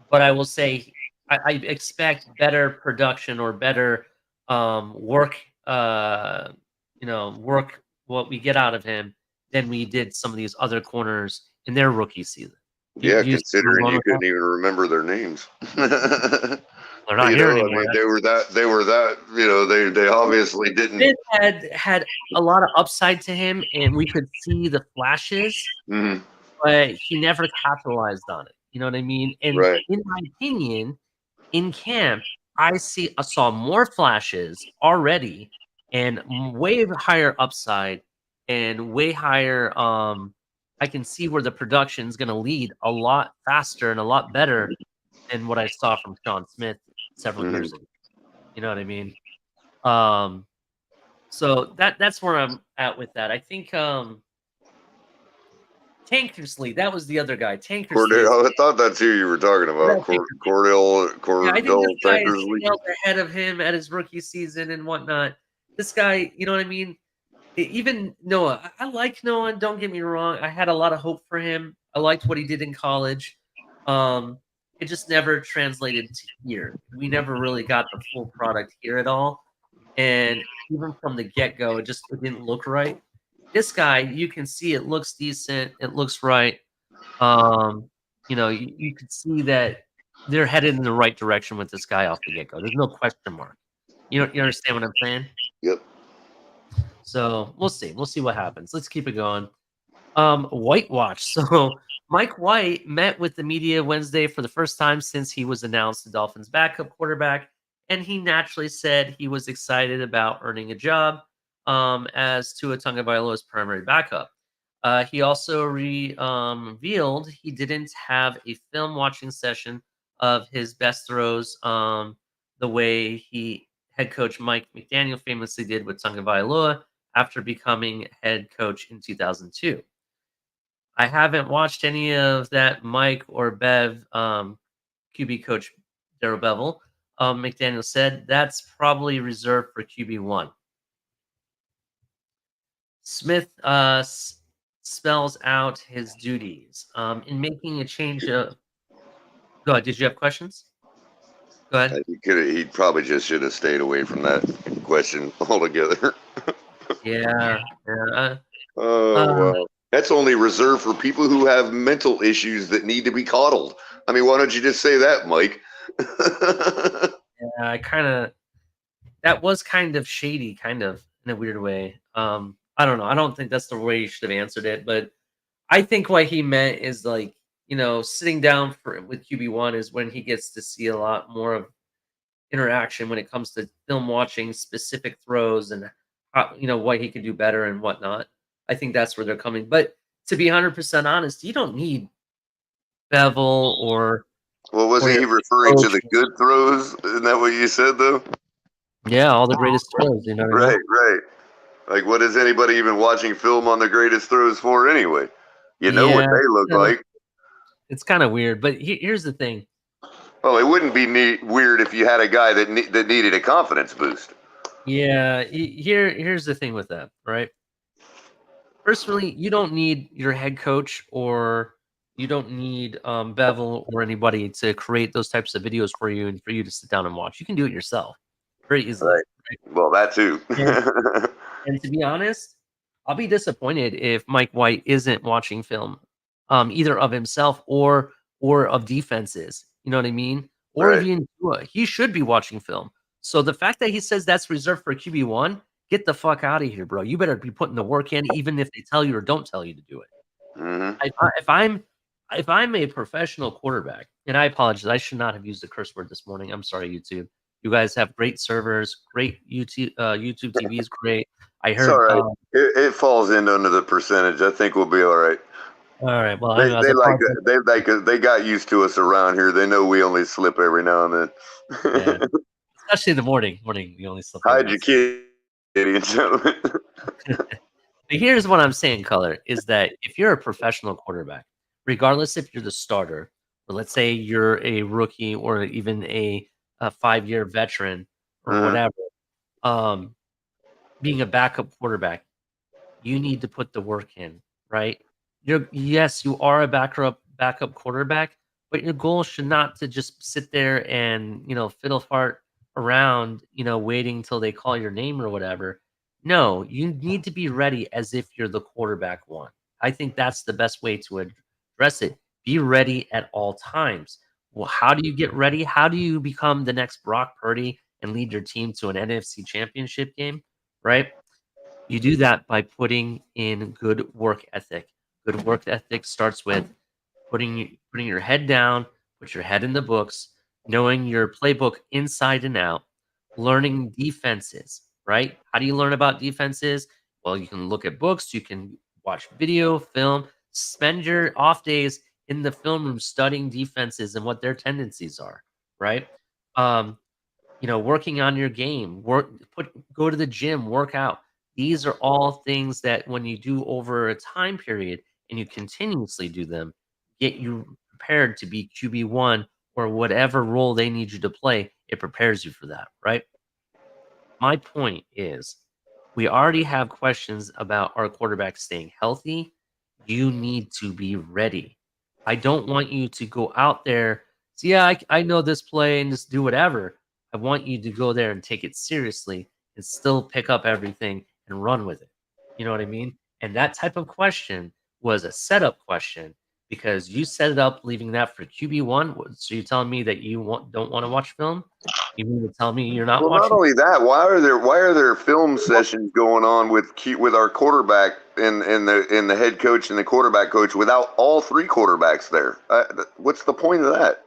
but I will say I expect better production or better work. Work what we get out of him than we did some of these other corners in their rookie season. Yeah, You see where I'm considering going you with that? couldn't even remember their names. They're not here anymore. They were that, they obviously didn't. Smith had a lot of upside to him, and we could see the flashes, Mhm. but he never capitalized on it. You know what I mean? And Right. in my opinion, in camp, I saw more flashes already and way higher upside and way higher. I can see where the production is going to lead a lot faster and a lot better than what I saw from Sean Smith several years ago. You know what I mean? So that's where I'm at with that. I think Tankersley, that was the other guy. Tankersley. Cordell, I thought that's who you were talking about. Yeah, I think this Cordell guy is Tankersley. scaled ahead of him at his rookie season and whatnot. This guy, you know what I mean? Even Noah, I like Noah. Don't get me wrong. I had a lot of hope for him. I liked what he did in college. It just never translated to here. We never really got the full product here at all. And even from the get-go, it didn't look right. This guy, you can see it looks decent. It looks right. You could see that they're headed in the right direction with this guy off the get-go. There's no question mark. You understand what I'm saying? Yep. So we'll see. We'll see what happens. Let's keep it going. Whitewash. So Mike White met with the media Wednesday for the first time since he was announced the Dolphins' backup quarterback, and he naturally said he was excited about earning a job as Tua Tagovailoa's primary backup. He also revealed he didn't have a film watching session of his best throws the way head coach Mike McDaniel famously did with Tagovailoa after becoming head coach in 2002. I haven't watched any of that Mike or Bev QB coach Darrell Bevel. McDaniel said that's probably reserved for QB1. Smith spells out his duties in making a change. Go ahead. Did you have questions? Go ahead. He probably just should have stayed away from that question altogether. Yeah. Wow. That's only reserved for people who have mental issues that need to be coddled. I mean, why don't you just say that, Mike? Yeah, that was kind of shady, kind of in a weird way. I don't know. I don't think that's the way you should have answered it, but I think what he meant is sitting down with QB1 is when he gets to see a lot more of interaction when it comes to film watching specific throws and how, what he could do better and whatnot. I think that's where they're coming. But to be 100% honest, you don't need Bevel or. Well, wasn't he referring to the good throws? Isn't that what you said, though? Yeah, all the greatest throws. You know what I mean? Right. Like, what is anybody even watching film on the greatest throws for anyway? You know what they look like. It's kind of weird, but here's the thing. Well, it wouldn't be weird if you had a guy that needed a confidence boost. Yeah, here's the thing with that, right? Personally, you don't need your head coach or you don't need Bevel or anybody to create those types of videos for you and for you to sit down and watch. You can do it yourself very easily. Right. Well, that too. And to be honest, I'll be disappointed if Mike White isn't watching film, either of himself or of defenses. You know what I mean? Or Right. even he should be watching film. So the fact that he says that's reserved for QB1, get the fuck out of here, bro. You better be putting the work in, even if they tell you or don't tell you to do it. Mm-hmm. If I'm a professional quarterback, and I apologize, I should not have used a curse word this morning. I'm sorry, YouTube. You guys have great servers, great YouTube TV is great. I heard. It's all right. It falls in under the percentage. I think we'll be all right. All right. Well, they got used to us around here. They know we only slip every now and then. Yeah. Especially in the morning. You only slip. Hide your kid, ladies and gentlemen. But here's what I'm saying, Color, is that if you're a professional quarterback, regardless if you're the starter, or let's say you're a rookie or even a 5-year veteran or whatever, being a backup quarterback, you need to put the work in, right? Yes, you are a backup quarterback, but your goal should not to just sit there and, fiddle fart around, waiting until they call your name or whatever. No, you need to be ready as if you're the quarterback one. I think that's the best way to address it. Be ready at all times. Well, how do you get ready? How do you become the next Brock Purdy and lead your team to an NFC championship game, right? You do that by putting in good work ethic. Good work ethic starts with putting your head down, put your head in the books, knowing your playbook inside and out, learning defenses, right? How do you learn about defenses? Well, you can look at books, you can watch video, film, spend your off days in the film room studying defenses and what their tendencies are, right? Um, working on your game, go to the gym, work out. These are all things that when you do over a time period and you continuously do them, get you prepared to be QB1 or whatever role they need you to play. It prepares you for that, right? My point is, we already have questions about our quarterback staying healthy. You need to be ready. I don't want you to go out there, so yeah, I know this play and just do whatever. I want you to go there and take it seriously and still pick up everything and run with it. You know what I mean? And that type of question was a setup question because you set it up leaving that for QB1. So you're telling me that don't want to watch film? You mean to tell me you're not Well, not watching? only that, why are there film sessions going on with our quarterback and the head coach and the quarterback coach without all three quarterbacks there? What's the point of that?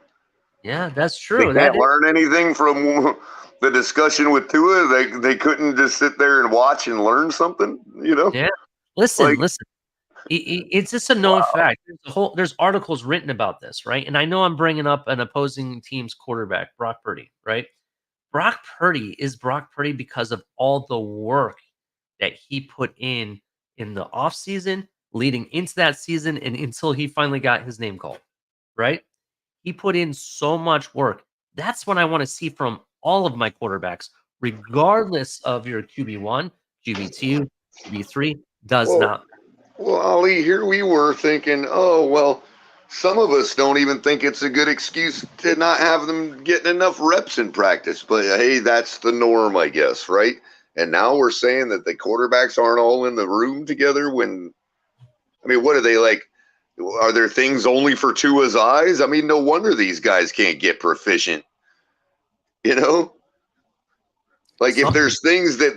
Yeah, that's They true. can't learn anything from the discussion with Tua. They couldn't just sit there and watch and learn something, you know? Yeah. Listen, Like, listen. It's just a known fact. There's articles written about this, right? And I know I'm bringing up an opposing team's quarterback, Brock Purdy, right? Brock Purdy is Brock Purdy because of all the work that he put in the offseason, leading into that season, and until he finally got his name called, right? He put in so much work. That's what I want to see from all of my quarterbacks, regardless of your QB1, QB2, QB3, does well, not. well, Ali, here we were thinking, oh, well, some of us don't even think it's a good excuse to not have them getting enough reps in practice. But hey, that's the norm, I guess, right? And now we're saying that the quarterbacks aren't all in the room together when, I mean, what are they like? Are there things only for Tua's eyes? I mean, no wonder these guys can't get proficient, you know? Like if Something. there's things that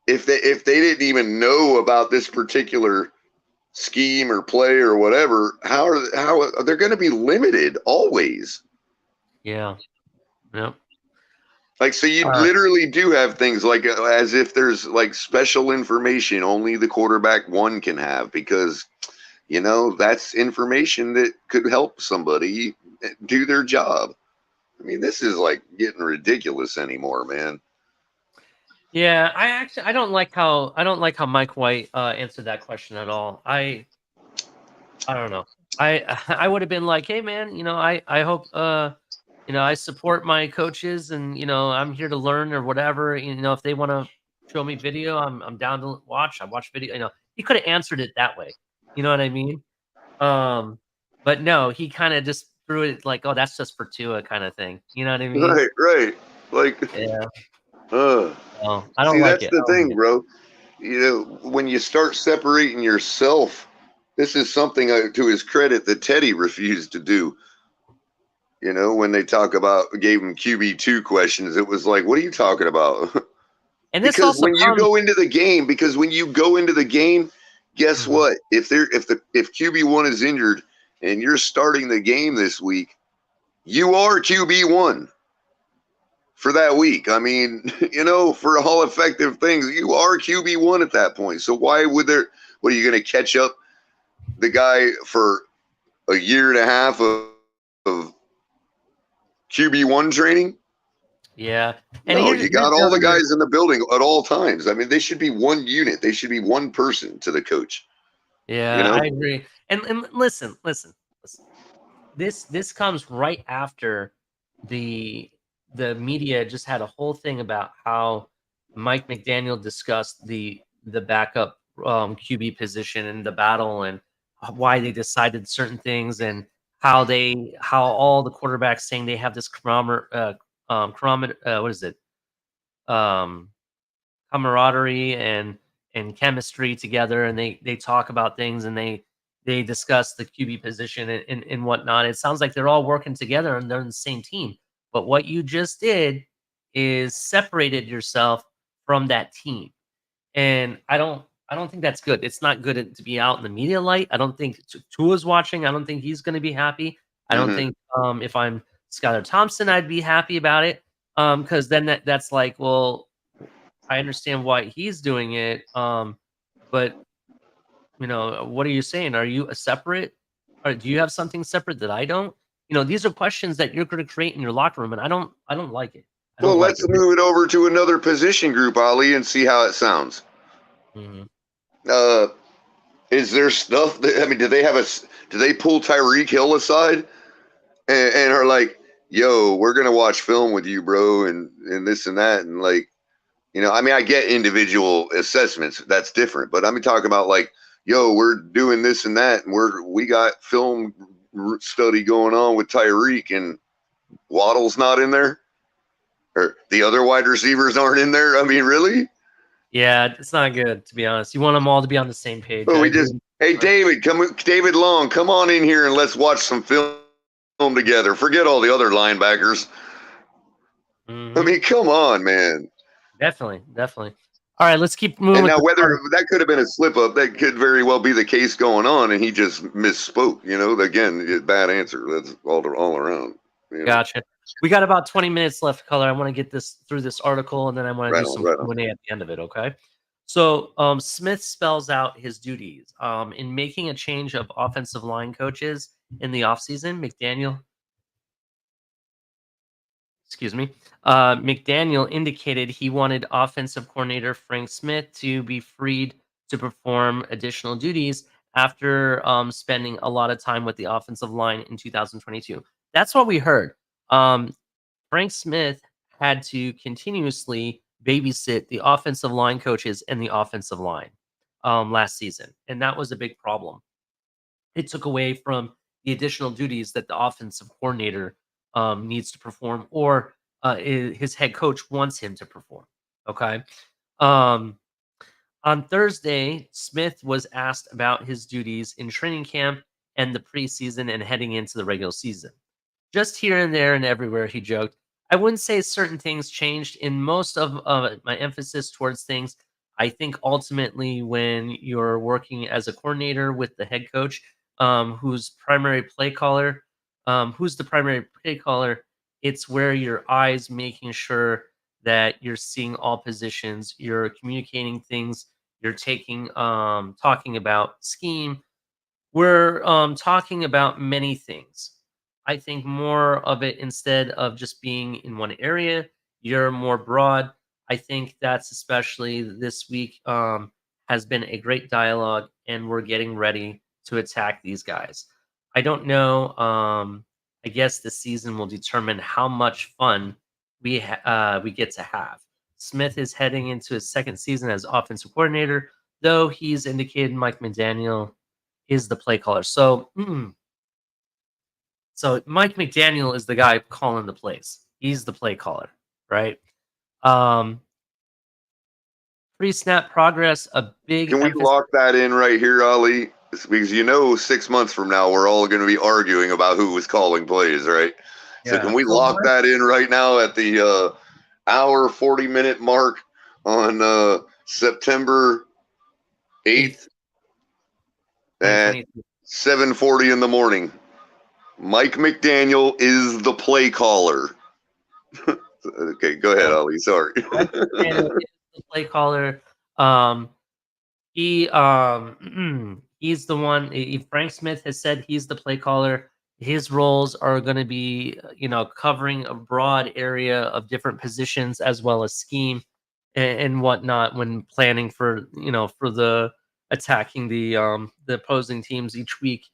if they didn't even know about this particular scheme or play or whatever, how are they're going to be limited always? Yeah. Yep. Like, so you Uh, literally do have things like as if there's like special information only the quarterback one can have because, that's information that could help somebody do their job. I mean, this is like getting ridiculous anymore, man. yeah, I don't like how Mike White answered that question at all. I don't know. I would have been like, hey man, I hope I support my coaches and I'm here to learn or whatever. If they want to show me video, I'm down to watch. I watch video. He could have answered it that way. You know what I mean? But no, he kind of just threw it like, oh, that's just for Tua kind of thing. You know what I mean? Right. Like, Yeah. uh, Oh, I don't see, like that's it. the I don't like thing, it. bro. When you start separating yourself, this is something to his credit that Teddy refused to do. When they talk about gave him QB2 questions, it was like, what are you talking about? And this Because also when you comes. go into the game, guess Mhm. what? If QB1 is injured and you're starting the game this week, you are QB1 for that week. I mean, for all effective things, you are QB1 at that point. So why would what are you going to catch up the guy for a year and a half of QB1 training? Yeah. And No, here's you here's got the all the other. guys in the building at all times. I mean, they should be one unit. They should be one person to the coach. Yeah, I agree. And listen. This comes right after the the media just had a whole thing about how Mike McDaniel discussed the backup QB position and the battle and why they decided certain things and how all the quarterbacks saying they have this what is it? Camaraderie and chemistry together, and they talk about things and they discuss the QB position and whatnot. It sounds like they're all working together and they're in the same team. But what you just did is separated yourself from that team. And I don't think that's good. It's not good to be out in the media light. I don't think Tua's watching. I don't think he's going to be happy. I don't think if I'm Skylar Thompson, I'd be happy about it. Because then that's like, well, I understand why he's doing it. But what are you saying? Are you a separate? Or do you have something separate that I don't? These are questions that you're going to create in your locker room, and I don't like it. I Well, don't like let's it. move it over to another position group, Ali, and see how it sounds. Mhm. Is there stuff that, I mean, do they pull Tyreek Hill aside and are like, yo, we're gonna watch film with you, bro, and this and that, and like, I mean, I get individual assessments, that's different, but I'm talking about like, yo, we're doing this and that, and we got film study going on with Tyreek, and Waddle's not in there, or the other wide receivers aren't in there. I mean, really? Yeah, it's not good, to be honest. You want them all to be on the same page. But I we agree. just, hey, David Long, come on in here and let's watch some film together. Forget all the other linebackers. I mean, come on, man. Definitely. All right, let's keep moving. And with now, the whether card. that could have been a slip up, that could very well be the case going on, and he just misspoke. Again, bad answer. That's all around. Gotcha. We got about 20 minutes left, Color. I want to get this through this article, and then I want to do some Q&A at the end of it, okay? So Smith spells out his duties. In making a change of offensive line coaches in the offseason, McDaniel indicated he wanted offensive coordinator Frank Smith to be freed to perform additional duties after spending a lot of time with the offensive line in 2022. That's what we heard. Frank Smith had to continuously babysit the offensive line coaches and the offensive line last season, and that was a big problem. It took away from the additional duties that the offensive coordinator needs to perform, or his head coach wants him to perform. Okay. On Thursday, Smith was asked about his duties in training camp and the preseason and heading into the regular season. Just here and there and everywhere, he joked. I wouldn't say certain things changed. In most of my emphasis towards things, I think ultimately when you're working as a coordinator with the head coach, who's the primary play caller, it's where your eyes making sure that you're seeing all positions, you're communicating things, you're talking about scheme. We're talking about many things. I think more of it, instead of just being in one area, you're more broad. I think that's especially this week has been a great dialogue, and we're getting ready to attack these guys. I don't know. I guess the season will determine how much fun we get to have. Smith is heading into his second season as offensive coordinator, though he's indicated Mike McDaniel is the play caller. So Mike McDaniel is the guy calling the plays. He's the play caller, right? Pre-snap progress, a big Can we lock that in right here, Ali? Because 6 months from now, we're all going to be arguing about who was calling plays, right? Yeah. So can we lock that in right now at the hour 40-minute mark on September 8th at 7:40 in the morning? Mike McDaniel is the play caller. Okay, go ahead, Ali. Sorry. Mike McDaniel is the play caller. He's the one. Frank Smith has said he's the play caller. His roles are going to be, covering a broad area of different positions as well as scheme and whatnot when planning for the attacking the opposing teams each week.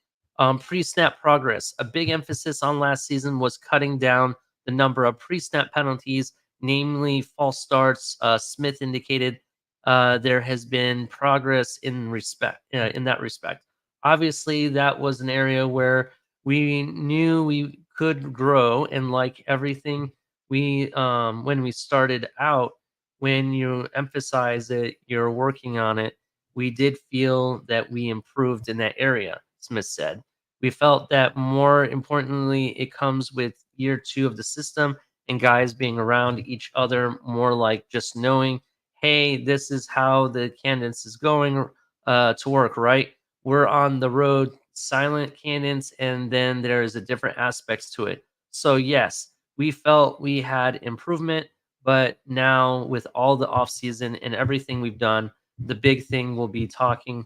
Pre-snap progress. A big emphasis on last season was cutting down the number of pre-snap penalties. namely false starts. Smith indicated there has been progress in that respect. Obviously, that was an area where we knew we could grow, and like everything, when we started out, when you emphasize that you're working on it, we did feel that we improved in that area. Smith said. We felt that more importantly, it comes with year 2 of the system and guys being around each other more, like just knowing, hey, this is how the cadence is going to work, right? We're on the road, silent cadence, and then there's a different aspects to it. So yes, we felt we had improvement, but now with all the off season and everything we've done, the big thing will be talking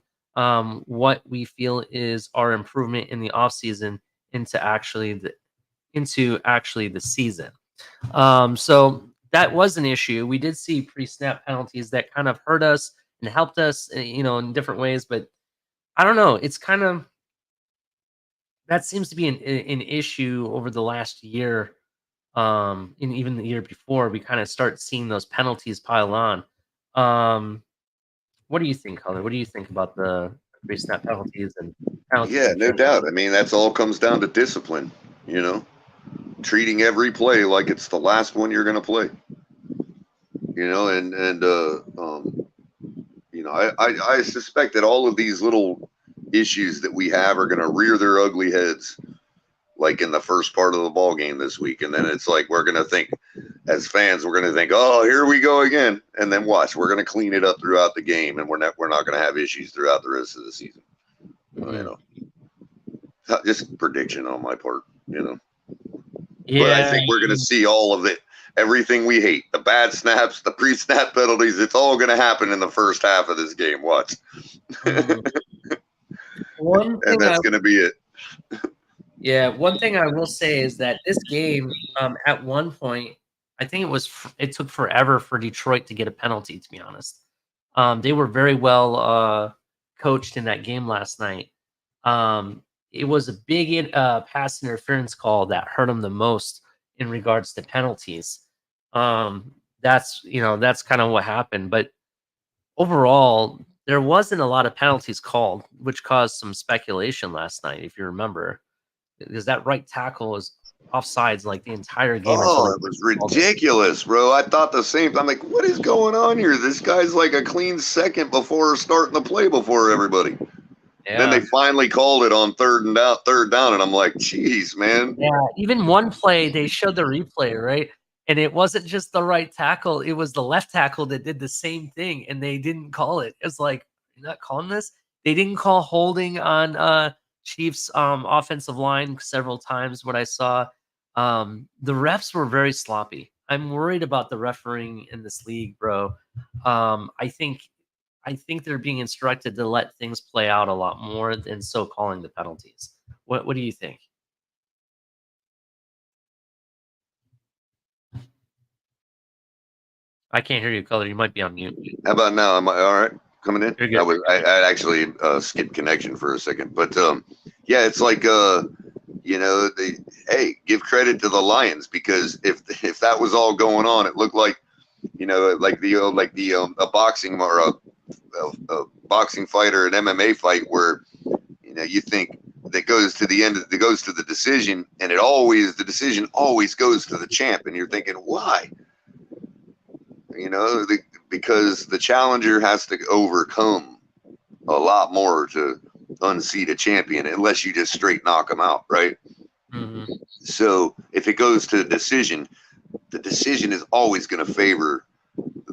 what we feel is our improvement in the off season into actually the season. So that was an issue. We did see pre-snap penalties that kind of hurt us and helped us, in different ways. But I don't know. It's kind of that seems to be an issue over the last year. And even the year before, we kind of start seeing those penalties pile on. What do you think, Colin? What do you think about the pre-snap penalties and penalties Yeah, in no general? doubt. I mean, that's all comes down to discipline, treating every play like it's the last one you're going to play. I suspect that all of these little issues that we have are going to rear their ugly heads, like in the first part of the ball game this week, and then it's like we're going to think, as fans, we're going to think, oh, here we go again, and then watch, we're going to clean it up throughout the game, and we're not going to have issues throughout the rest of the season. Just prediction on my part, Yeah, But I think we're going to see all of it. Everything we hate, the bad snaps, the pre-snap penalties, it's all going to happen in the first half of this game. Watch. One thing And that's going to be it. Yeah, one thing I will say is that this game, at one point, I think it took forever for Detroit to get a penalty. To be honest, they were very well coached in that game last night. It was a big pass interference call that hurt them the most in regards to penalties. That's kind of what happened. But overall, there wasn't a lot of penalties called, which caused some speculation last night, if you remember, because that right tackle was offsides like the entire game. Oh, it was ridiculous, bro. I thought the same. I'm like, what is going on here? This guy's like a clean second before starting the play before everybody. Yeah. Then they finally called it on third down, and I'm like, geez, man. Yeah, even one play, they showed the replay, right? And it wasn't just the right tackle, it was the left tackle that did the same thing, and they didn't call it. It's like, you're not calling this? They didn't call holding on Chiefs offensive line several times, what I saw. The refs were very sloppy. I'm worried about the refereeing in this league, bro. I think they're being instructed to let things play out a lot more than so calling the penalties. What do you think? I can't hear you, Color. You might be on mute. How about now? Am I all right coming in? You're good. I actually skipped connection for a second, but yeah, it's like hey, give credit to the Lions, because if that was all going on, it looked like a boxing or a boxing fight or an MMA fight where you think that goes to the end, that goes to the decision, and the decision always goes to the champ, and you're thinking, why? Because the challenger has to overcome a lot more to unseat a champion, unless you just straight knock them out, right? Mm-hmm. So if it goes to the decision is always going to favor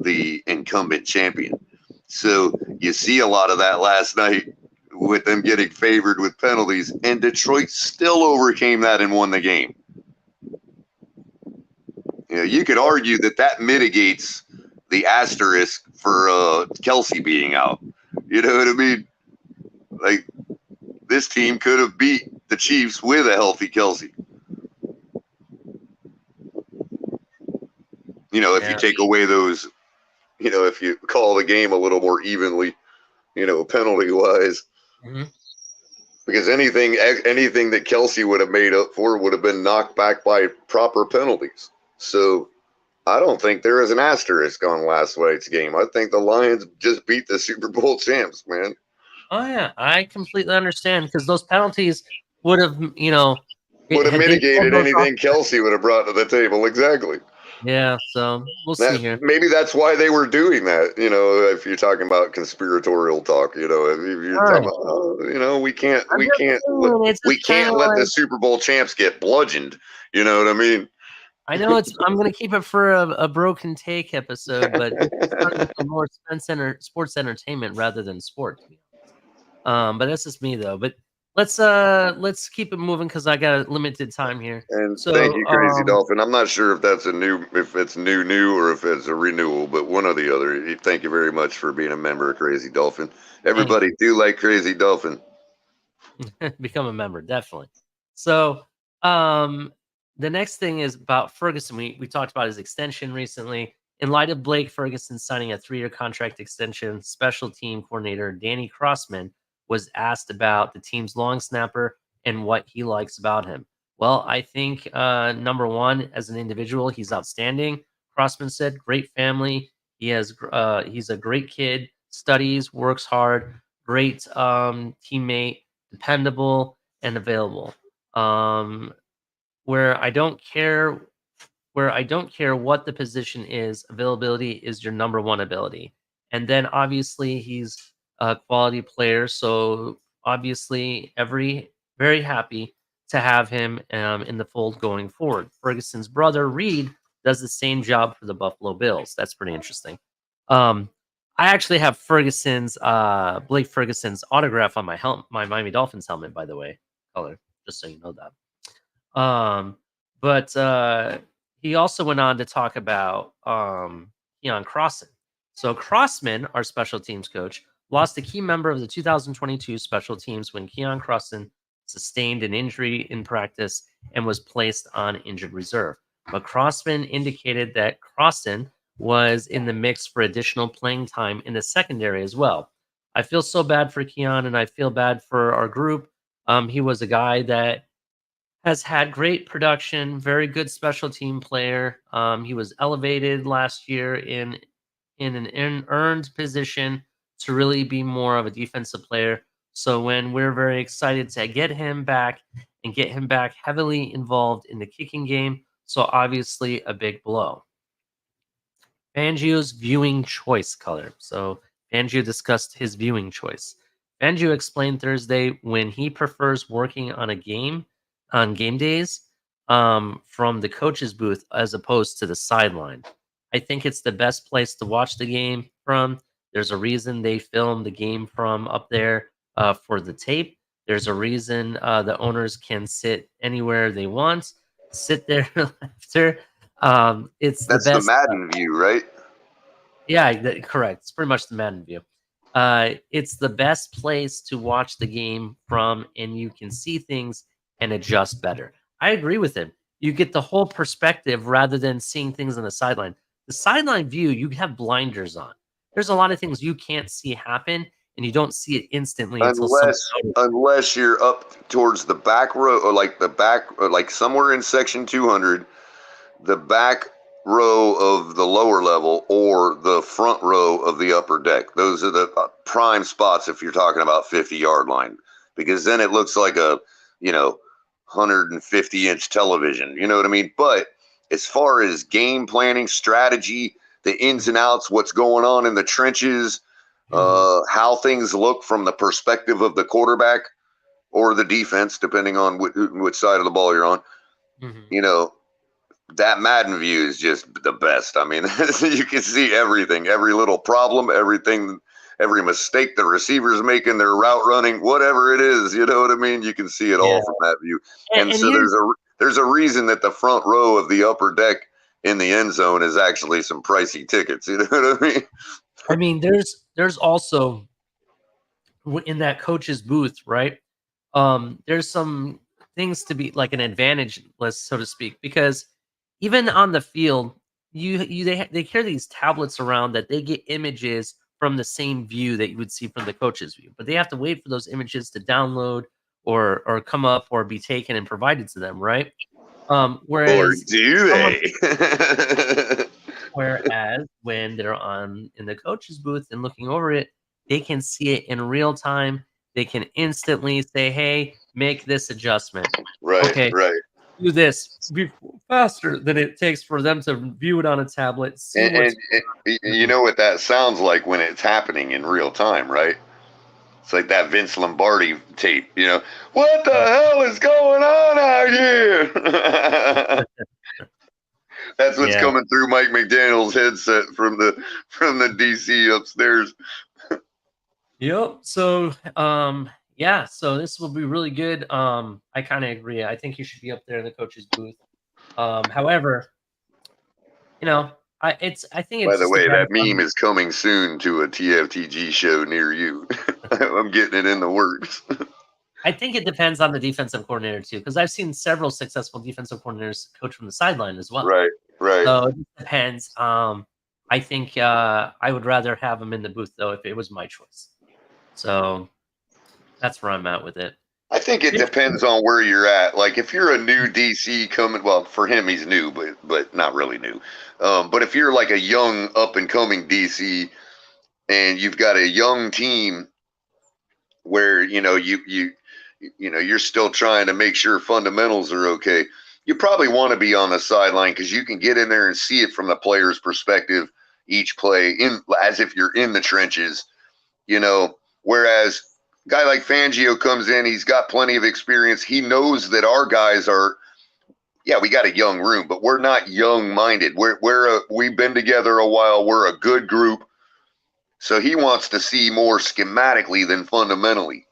the incumbent champion. So you see a lot of that last night with them getting favored with penalties, and Detroit still overcame that and won the game. You could argue that mitigates the asterisk for Kelsey being out. You know what I mean? Like, this team could have beat the Chiefs with a healthy Kelsey. If you take away those, if you call the game a little more evenly, penalty-wise. Mm-hmm. Because anything that Kelsey would have made up for would have been knocked back by proper penalties. So, I don't think there is an asterisk on last night's game. I think the Lions just beat the Super Bowl champs, man. Oh yeah, I completely understand because those penalties would have, you know, Would have had they pulled mitigated those off. anything Kelsey would have brought to the table. Exactly. Yeah, so we'll see here. Maybe that's why they were doing that. You know, if you're talking about conspiratorial talk, you know, if you're All talking right. about, you know, we can't I'm just saying, it's we just kind can't of let the like, Super Bowl champs get bludgeoned. You know what I mean? I know I'm gonna keep it for a broken take episode, but this is starting to be more sports entertainment rather than sport, to be honest. But that's just me though. But let's keep it moving because I got a limited time here. And So thank you, Crazy Dolphin. I'm not sure if it's new, or if it's a renewal, but one or the other. Thank you very much for being a member of Crazy Dolphin. Everybody do like Crazy Dolphin. become a member, definitely. So the next thing is about Ferguson. We talked about his extension recently. In light of Blake Ferguson signing a 3-year contract extension, special team coordinator Danny Crossman was asked about the team's long snapper and what he likes about him. Well, I think number one, as an individual, he's outstanding. Crossman said, great family. He's a great kid, studies, works hard, great teammate, dependable, and available. Where I don't care what the position is, availability is your number one ability. And then obviously he's a quality player, so obviously very happy to have him in the fold going forward. Ferguson's brother Reed does the same job for the Buffalo Bills. That's pretty interesting. I actually have Blake Ferguson's autograph on my Miami Dolphins helmet, by the way, color, just so you know that. But he also went on to talk about Keon Crossen. So Crossman, our special teams coach, lost a key member of the 2022 special teams when Keon Crossen sustained an injury in practice and was placed on injured reserve. But Crossman indicated that Crossen was in the mix for additional playing time in the secondary as well. I feel so bad for Keon, and I feel bad for our group. He was a guy that has had great production, very good special team player. He was elevated last year in an earned position to really be more of a defensive player. So when we're very excited to get him back and get him back heavily involved in the kicking game, so obviously a big blow. Fangio's viewing choice color. So Fangio discussed his viewing choice. Fangio explained Thursday when he prefers working on game days from the coach's booth as opposed to the sideline. I think it's the best place to watch the game from. There's a reason they film the game from up there for the tape. There's a reason the owners can sit anywhere they want, sit there after. That's the Madden view, right? Yeah, correct. It's pretty much the Madden view. It's the best place to watch the game from, and you can see things and adjust better. I agree with him. You get the whole perspective rather than seeing things on the sideline. The sideline view, you have blinders on. There's a lot of things you can't see happen, and you don't see it instantly unless you're up towards the back row, or like somewhere in section 200, the back row of the lower level or the front row of the upper deck. Those are the prime spots if you're talking about 50-yard line, because then it looks like a 150-inch television. You know what I mean? But as far as game planning, strategy, the ins and outs, what's going on in the trenches, how things look from the perspective of the quarterback or the defense, depending on which side of the ball you're on, that Madden view is just the best. I mean, you can see everything, every little problem, everything, every mistake the receiver's making, their route running, whatever it is, you know what I mean? You can see it all from that view. And so there's a reason that the front row of the upper deck in the end zone is actually some pricey tickets. You know what I mean? I mean, there's also in that coach's booth, right? There's some things to be like an advantage list, so to speak, because even on the field, they carry these tablets around that they get images from the same view that you would see from the coach's view, but they have to wait for those images to download or come up or be taken and provided to them, right? Whereas, or do they? Whereas when they're in the coach's booth and looking over it, they can see it in real time. They can instantly say, "Hey, make this adjustment." Right, Okay, right. do this faster than it takes for them to view it on a tablet. See And you know what that sounds like when it's happening in real time, right? It's like that Vince Lombardi tape, What the hell is going on out here? That's what's coming through Mike McDaniel's headset from the DC upstairs. Yep. So, so this will be really good. I kind of agree. I think he should be up there in the coach's booth. However, I think it's. By the way, that meme is coming soon to a TFTG show near you. I'm getting it in the works. I think it depends on the defensive coordinator too, because I've seen several successful defensive coordinators coach from the sideline as well. Right. So it depends. I think I would rather have him in the booth though if it was my choice. So that's where I'm at with it. I think it depends on where you're at. Like if you're a new DC coming, well, for him he's new, but not really new. But if you're like a young up and coming DC, and you've got a young team where you're still trying to make sure fundamentals are okay, you probably want to be on the sideline because you can get in there and see it from the player's perspective each play as if you're in the trenches, whereas a guy like Fangio comes in, he's got plenty of experience. He knows that our guys are, we got a young room, but we're not young-minded. We've been together a while. We're a good group. So he wants to see more schematically than fundamentally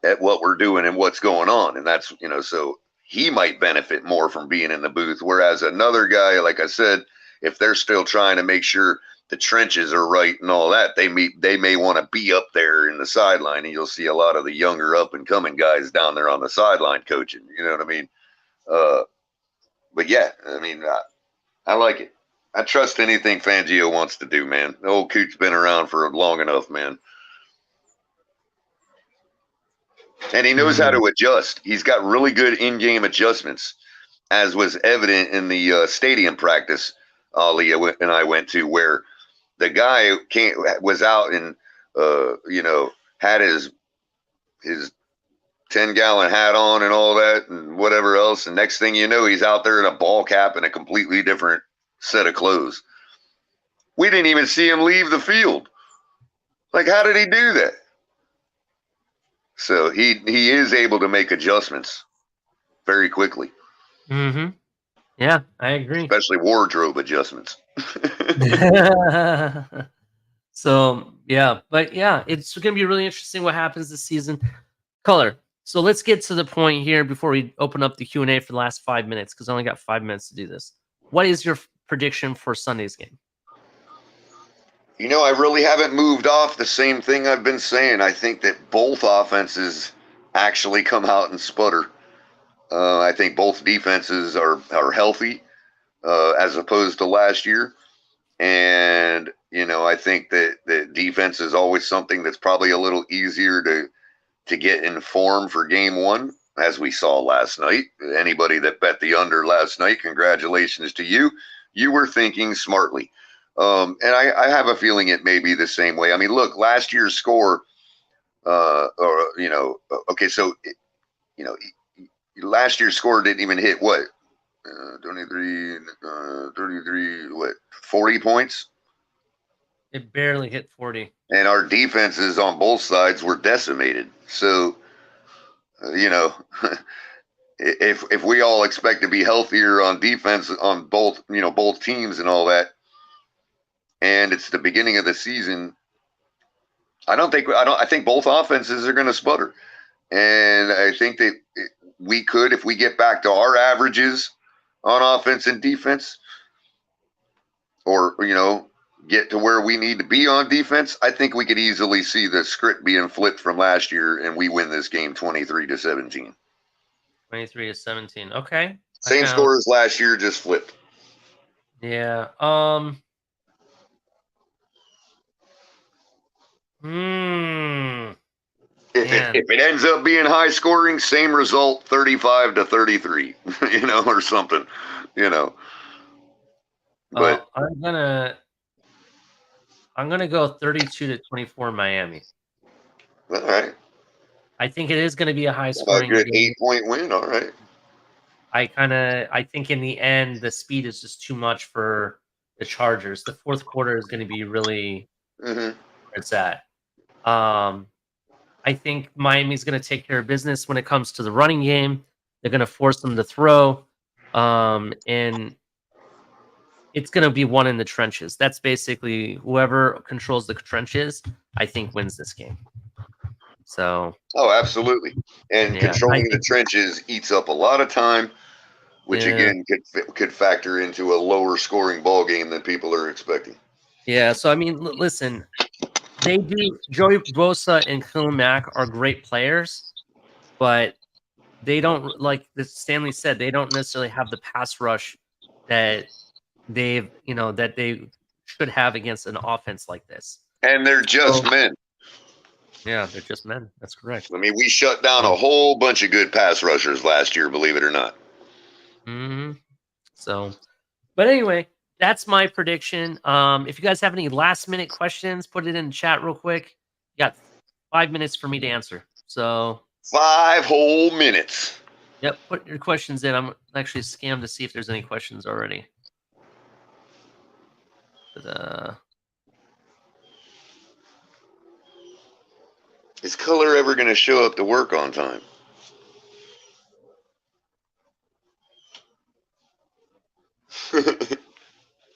at what we're doing and what's going on. And that's, so he might benefit more from being in the booth. Whereas another guy, like I said, if they're still trying to make sure the trenches are right and all that, they may want to be up there in the sideline, and you'll see a lot of the younger up and coming guys down there on the sideline coaching. You know what I mean? But yeah, I mean, I like it. I trust anything Fangio wants to do, man. The old coot's been around for long enough, man. And he knows how to adjust. He's got really good in-game adjustments, as was evident in the stadium practice Ali and I went to, where the guy was out and, had his 10-gallon hat on and all that and whatever else. And next thing you know, he's out there in a ball cap and a completely different set of clothes. We didn't even see him leave the field. Like, how did he do that? So he is able to make adjustments very quickly. Mm-hmm. Yeah, I agree. Especially wardrobe adjustments. So, it's going to be really interesting what happens this season. Color. So let's get to the point here before we open up the Q&A for the last 5 minutes, because I only got 5 minutes to do this. What is your prediction for Sunday's game? I really haven't moved off the same thing I've been saying. I think that both offenses actually come out and sputter. I think both defenses are healthy as opposed to last year. And, I think that defense is always something that's probably a little easier to get in form for game one, as we saw last night. Anybody that bet the under last night, congratulations to you. You were thinking smartly. And I have a feeling it may be the same way. I mean, look, last year's score, last year's score didn't even hit what? 33, 40 points? It barely hit 40. And our defenses on both sides were decimated. So, if we all expect to be healthier on defense on both teams and all that, and it's the beginning of the season, I think both offenses are going to sputter. And I think that we could, if we get back to our averages on offense and defense, or, get to where we need to be on defense, I think we could easily see the script being flipped from last year, and we win this game 23-17. 23-17. Okay. Same score as last year, just flipped. Yeah. If it ends up being high scoring, same result, 35-33, or something, But I'm gonna go 32-24 Miami. all right, I think it is going to be a high a scoring good game. 8-point win. All right. I think in the end the speed is just too much for the Chargers. The fourth quarter is going to be really Mm-hmm. where it's at. I think Miami's going to take care of business when it comes to the running game. They're going to force them to throw, and it's going to be one in the trenches. That's basically whoever controls the trenches, I think, wins this game. So, Oh, absolutely. And yeah, controlling the trenches eats up a lot of time, which Yeah. again could factor into a lower scoring ball game than people are expecting. Yeah, so I mean, listen, they do. Joey Bosa and Khalil Mack are great players, but they don't, like Stanley said, they don't necessarily have the pass rush that they should have against an offense like this. And they're just So- men. Yeah, they're just men. That's correct. I mean, we shut down a whole bunch of good pass rushers last year, believe it or not. hmm So, but anyway, that's my prediction. If you guys have any last minute questions, put it in the chat real quick. You got 5 minutes for me to answer. So, 5 whole minutes. yep, put your questions in. I'm actually scanned to see if there's any questions already. But, Is Color ever going to show up to work on time?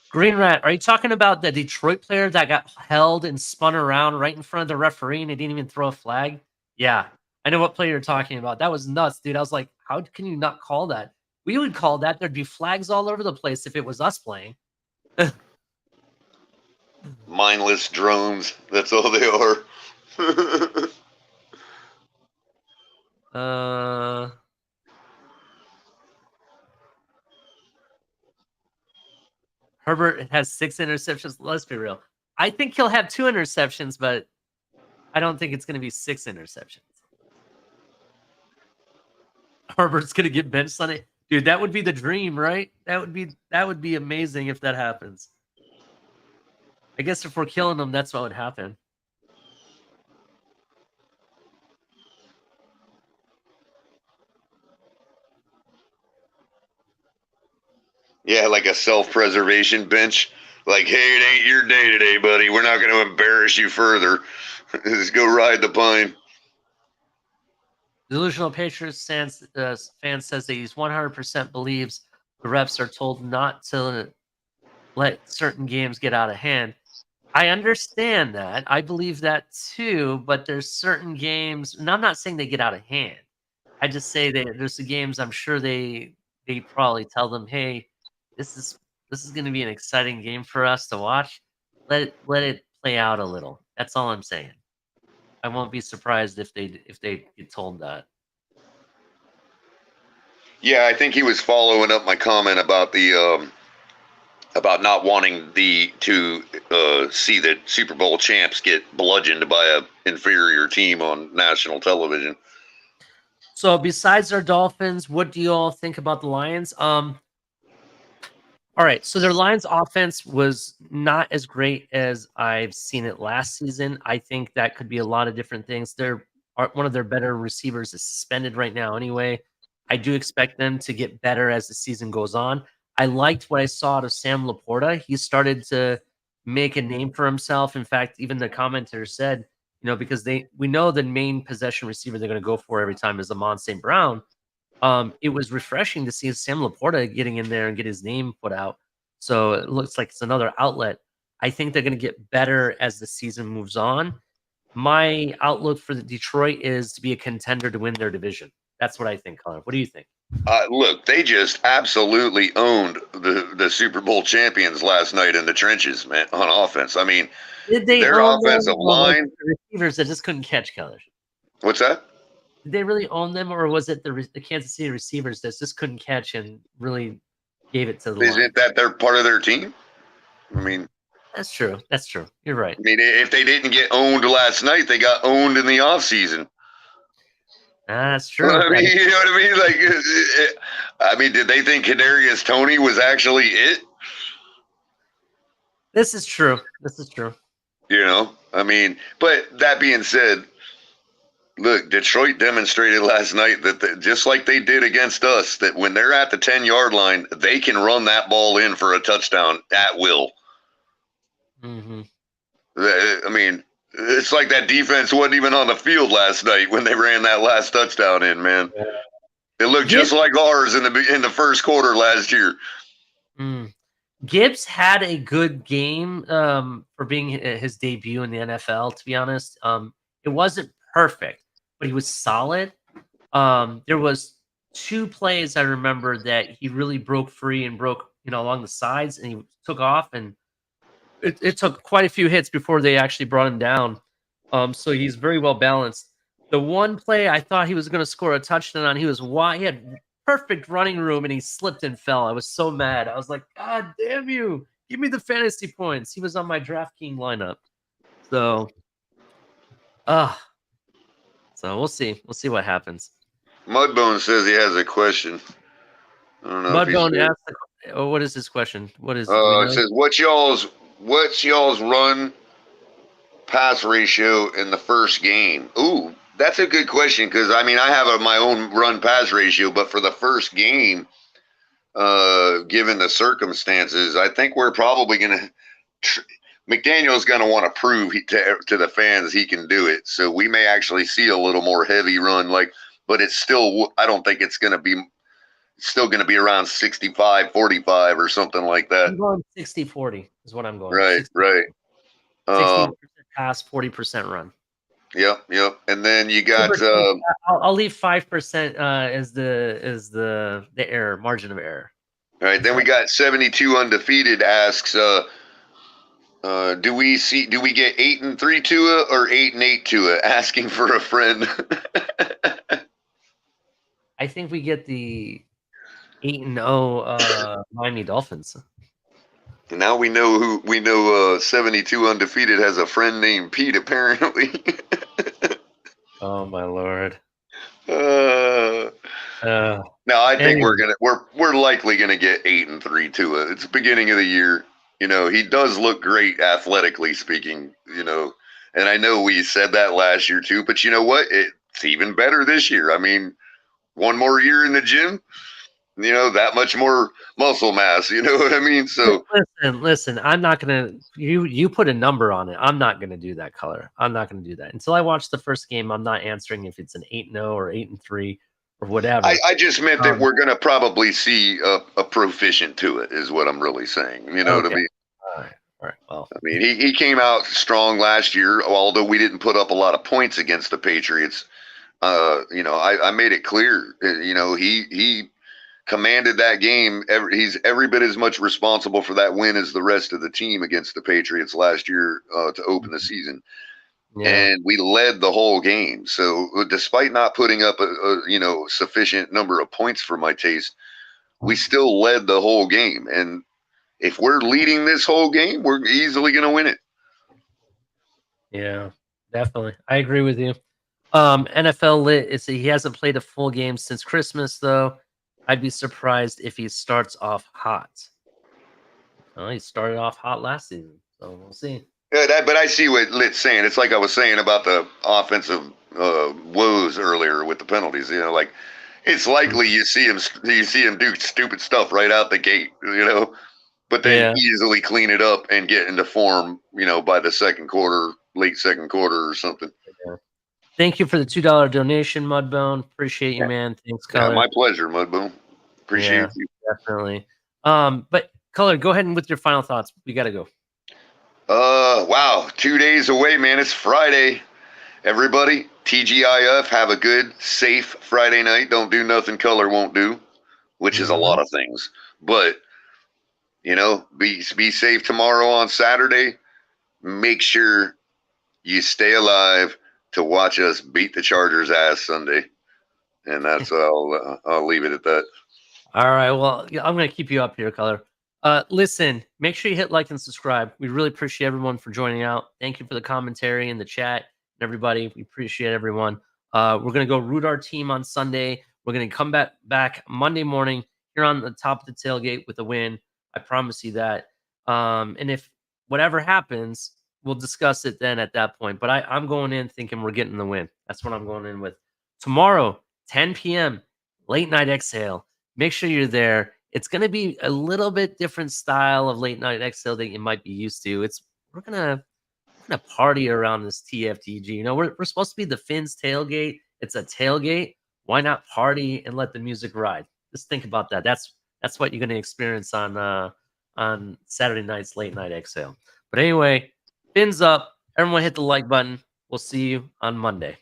Green Rat, are you talking about the Detroit player that got held and spun around right in front of the referee and he didn't even throw a flag? Yeah, I know what player you're talking about. That was nuts, dude. I was like, how can you not call that? We would call that. There'd be flags all over the place if it was us playing. Mindless drones. That's all they are. Herbert has 6 interceptions. Let's be real. I think he'll have 2 interceptions, but I don't think it's going to be 6 interceptions. Herbert's going to get benched on it. Dude, that would be the dream, right? That would be amazing if that happens. I guess if we're killing them, that's what would happen. Yeah, like a self-preservation bench. Like, hey, it ain't your day today, buddy. We're not going to embarrass you further. Just go ride the pine. Delusional Patriots fan says that he's 100% believes the refs are told not to let certain games get out of hand. I understand that. I believe that too, but there's certain games, and I'm not saying they get out of hand. I just say that there's the games I'm sure they probably tell them, hey, this is going to be an exciting game for us to watch. Let it play out a little. That's all I'm saying. I won't be surprised if they get told that. Yeah, I think he was following up my comment about the about not wanting to see the Super Bowl champs get bludgeoned by a inferior team on national television. So besides our Dolphins, what do you all think about the Lions? All right, so their Lions offense was not as great as I've seen it last season. I think that could be a lot of different things. One of their better receivers is suspended right now anyway. I do expect them to get better as the season goes on. I liked what I saw out of Sam Laporta. He started to make a name for himself. In fact, even the commentator said, because we know the main possession receiver they're going to go for every time is Amon St. Brown. It was refreshing to see Sam Laporta getting in there and get his name put out. So it looks like it's another outlet. I think they're going to get better as the season moves on. My outlook for the Detroit is to be a contender to win their division. That's what I think, Connor. What do you think? Look, they just absolutely owned the Super Bowl champions last night in the trenches, man, on offense. I mean, Did they their own offensive them, or was line. it the receivers that just couldn't catch, Keller? What's that? Did they really own them, or was it the Kansas City receivers that just couldn't catch and really gave it to the line? Isn't that they're part of their team? I mean, That's true. That's true. You're right. I mean, if they didn't get owned last night, they got owned in the offseason. That's true. I mean, you know what I mean? Like, I mean, did they think Kadarius Toney was actually it? This is true. This is true. I mean, but that being said, look, Detroit demonstrated last night that just like they did against us, that when they're at the 10-yard line, they can run that ball in for a touchdown at will. Mm-hmm. I mean, it's like that defense wasn't even on the field last night when they ran that last touchdown in, man. Yeah. It looked just like ours in the first quarter last year. Gibbs had a good game for being his debut in the NFL, to be honest. It wasn't perfect, but he was solid. There was 2 plays I remember that he really broke free and broke, along the sides, and he took off, and it took quite a few hits before they actually brought him down. So he's very well balanced. The one play I thought he was going to score a touchdown on, he had perfect running room and he slipped and fell. I was so mad. I was like, God damn you. Give me the fantasy points. He was on my DraftKings lineup. So we'll see. We'll see what happens. Mudbone says he has a question. I don't know. Mudbone asked, what is his question? What is it? Says, what's y'all's run pass ratio in the first game? Ooh, that's a good question, because I mean I have my own run pass ratio, but for the first game, given the circumstances, I think we're probably gonna McDaniel's gonna want to prove to the fans he can do it. So we may actually see a little more heavy run, but it's still, I don't think it's gonna be. Still going to be around 65-45 or something like that. I'm going 60-40 is what I'm going. Right, 60, right. 60% pass, 40% run. Yep. And then you got. I'll leave 5% as the error margin of error. All right. Then we got 72 undefeated asks. Do we get 8-3 to it or 8-8 to it? Asking for a friend. I think we get the 8-0 Miami Dolphins. Now we know 72 undefeated has a friend named Pete, apparently. Oh my Lord. No, I think we're likely gonna get 8-3 to it. It's the beginning of the year. He does look great athletically speaking, and I know we said that last year too, but you know what? It's even better this year. I mean, one more year in the gym, that much more muscle mass, you know what I mean? So listen, I'm not gonna you put a number on it. I'm not gonna do that, color. I'm not gonna do that. Until I watch the first game, I'm not answering if it's an 8-0 or 8-3 or whatever. I just meant that we're gonna probably see a proficient to it, is what I'm really saying. You know what I mean? All right. Well, I mean, he came out strong last year, although we didn't put up a lot of points against the Patriots. I made it clear, he commanded that game. He's every bit as much responsible for that win as the rest of the team against the Patriots last year to open the season. Yeah. And we led the whole game. So despite not putting up a sufficient number of points for my taste, we still led the whole game. And if we're leading this whole game, we're easily going to win it. Yeah, definitely. I agree with you. NFL lit. He hasn't played a full game since Christmas, though. I'd be surprised if he starts off hot. Well, he started off hot last season, so we'll see. Yeah, but I see what Lit's saying. It's like I was saying about the offensive woes earlier with the penalties. It's likely you see him do stupid stuff right out the gate, but then easily clean it up and get into form, by the second quarter, late second quarter or something. Yeah. Thank you for the $2 donation, Mudbone. Appreciate you, man. Thanks, Color. Yeah, my pleasure, Mudbone. Appreciate you. Definitely. But Color, go ahead and with your final thoughts. We got to go. Wow. 2 days away, man. It's Friday. Everybody, TGIF, have a good, safe Friday night. Don't do nothing Color won't do, which is a lot of things. But, be safe tomorrow on Saturday. Make sure you stay alive to watch us beat the Chargers' ass Sunday. And that's I'll leave it at that. All right. Well, I'm going to keep you up here, Color. Listen, make sure you hit like and subscribe. We really appreciate everyone for joining out. Thank you for the commentary in the chat and everybody. We appreciate everyone. We're going to go root our team on Sunday. We're going to come back Monday morning here on the top of the tailgate with a win. I promise you that. And if whatever happens, we'll discuss it then at that point. But I'm going in thinking we're getting the win. That's what I'm going in with. Tomorrow, 10 p.m., late night exhale. Make sure you're there. It's going to be a little bit different style of late night exhale that you might be used to. We're gonna party around this TFTG. You know, we're supposed to be the Finns tailgate. It's a tailgate. Why not party and let the music ride? Just think about that. That's what you're going to experience on Saturday night's late night exhale. But anyway, Fins up. Everyone hit the like button. We'll see you on Monday.